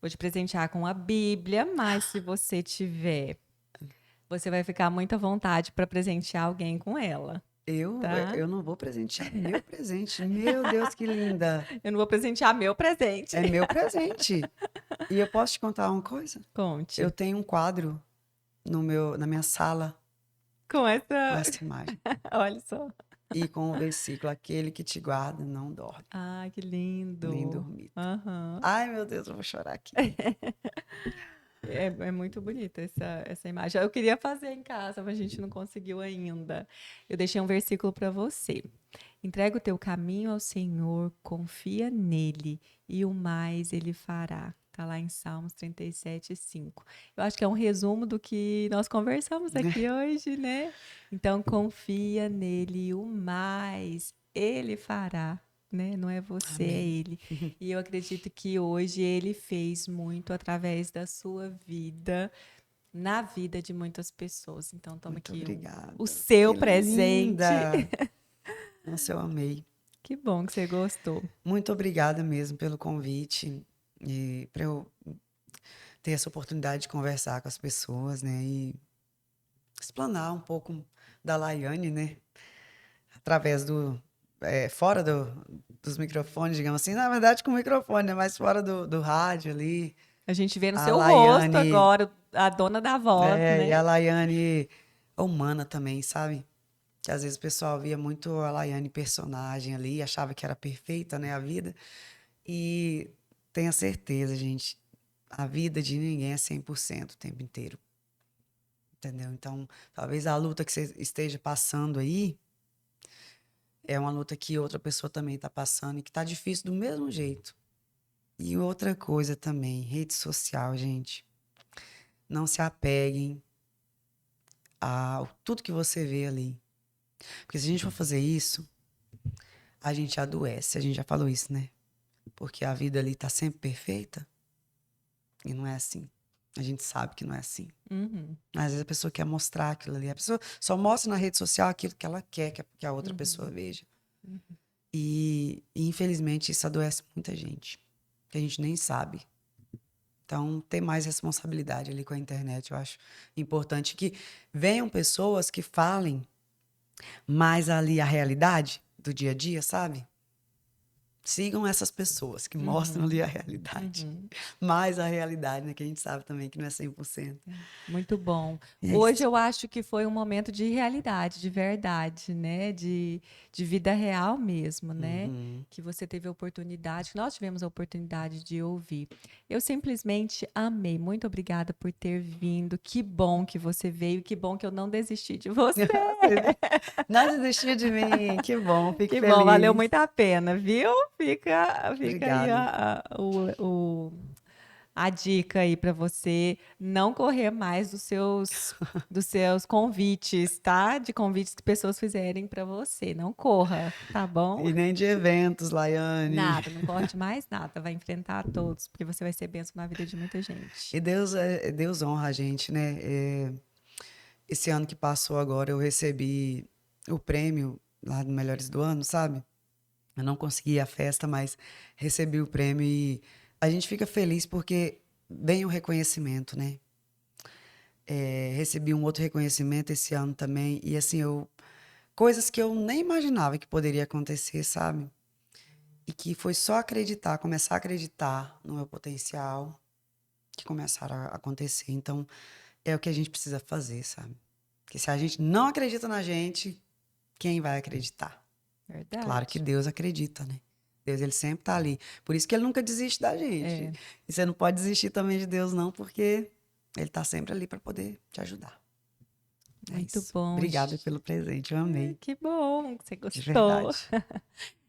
Vou te presentear com a Bíblia, mas se você tiver, você vai ficar muito à vontade para presentear alguém com ela, tá? Eu não vou presentear meu presente. Meu Deus, que linda! Eu não vou presentear meu presente. É meu presente. E eu posso te contar uma coisa? Eu Conte. tenho um quadro na minha sala Com com essa. essa imagem. Olha só. E com o versículo: aquele que te guarda não dorme, Ai, que nem lindo. dormita. Aham. Ai, meu Deus, eu vou chorar aqui. É muito bonita essa imagem. Eu queria fazer em casa, mas a gente não conseguiu ainda. Eu deixei um versículo para você. Entrega o teu caminho ao Senhor, confia nele, e o mais ele fará. Está lá em Salmos 37:5. Eu acho que é um resumo do que nós conversamos aqui hoje, né? Então, confia nele, e o mais ele fará. Né? Não é você, é Amém. ele. E eu acredito que hoje ele fez muito através da sua vida, na vida de muitas pessoas. Então, toma Muito aqui o obrigada. seu Que presente. linda! Nossa, eu amei. Que bom que você gostou. Muito obrigada mesmo pelo convite e para eu ter essa oportunidade de conversar com as pessoas, né? E explanar um pouco da Laiane, né? Através fora dos microfones, digamos assim. Na verdade, com o microfone, né? Mas fora do rádio ali. A gente vê no A seu rosto Laiane, agora, a dona da voz, e a né? Laiane humana também, sabe? Que às vezes o pessoal via muito a Laiane personagem ali, achava que era perfeita, né, a vida. E tenha certeza, gente, a vida de ninguém é 100% o tempo inteiro. Entendeu? Então, talvez a luta que você esteja passando aí é uma luta que outra pessoa também está passando e que está difícil do mesmo jeito. E outra coisa também, rede social, gente. Não se apeguem a tudo que você vê ali. Porque se a gente for fazer isso, a gente adoece. A gente já falou isso, né? Porque a vida ali tá sempre perfeita e não é assim. A gente sabe que não é assim. Uhum, Às vezes a pessoa quer mostrar aquilo ali. A pessoa só mostra na rede social aquilo que ela quer que a outra pessoa veja. E infelizmente isso adoece muita gente. Que a gente nem sabe. Então, ter mais responsabilidade ali com a internet, eu acho importante que venham pessoas que falem mais ali a realidade do dia a dia, sabe? Sigam essas pessoas que mostram ali a realidade. Mais a realidade, né? Que a gente sabe também que não é 100%. muito bom. E é Hoje isso. eu acho que foi um momento de realidade, de verdade, né? De vida real mesmo, né? Que você teve a oportunidade, que nós tivemos a oportunidade de ouvir. Eu simplesmente amei. Muito obrigada por ter vindo. Que bom que você veio, que bom que eu não desisti de você. Não desistiu de mim. Que bom, fico Que bom, valeu feliz. muito a pena, viu? Fica aí Obrigada. a dica aí para você não correr mais dos seus convites, tá? De convites que pessoas fizerem para você. Não corra, tá bom? E nem de eventos, Laiane. Nada, não corte mais nada. Vai enfrentar todos, porque você vai ser bênção na vida de muita gente. E Deus honra a gente, né? Esse ano que passou agora, eu recebi o prêmio lá do Melhores do Ano, sabe? Eu não consegui ir à festa, mas recebi o prêmio e a gente fica feliz porque vem o reconhecimento, né? Recebi um outro reconhecimento esse ano também e assim, coisas que eu nem imaginava que poderia acontecer, sabe? E que foi só acreditar, começar a acreditar no meu potencial que começaram a acontecer. Então, é o que a gente precisa fazer, sabe? Porque se a gente não acredita na gente, quem vai acreditar? Verdade. Claro que Deus acredita, né? Deus, ele sempre tá ali. Por isso que ele nunca desiste da gente. E você não pode desistir também de Deus, não, porque ele tá sempre ali para poder te ajudar. Muito isso. bom. Obrigada pelo presente, eu amei. Que bom que você De gostou. verdade.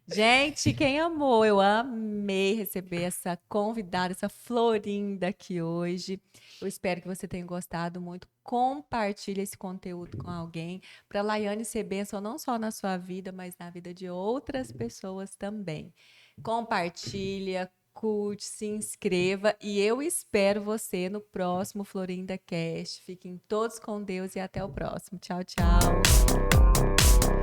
Gente, quem amou, eu amei receber essa convidada, essa Florinda aqui hoje. Eu espero que você tenha gostado muito. Compartilhe esse conteúdo com alguém para a Laiane ser bênção não só na sua vida, mas na vida de outras pessoas também. Compartilha, curte, se inscreva e eu espero você no próximo Florinda Cast. Fiquem todos com Deus e até o próximo. Tchau, tchau.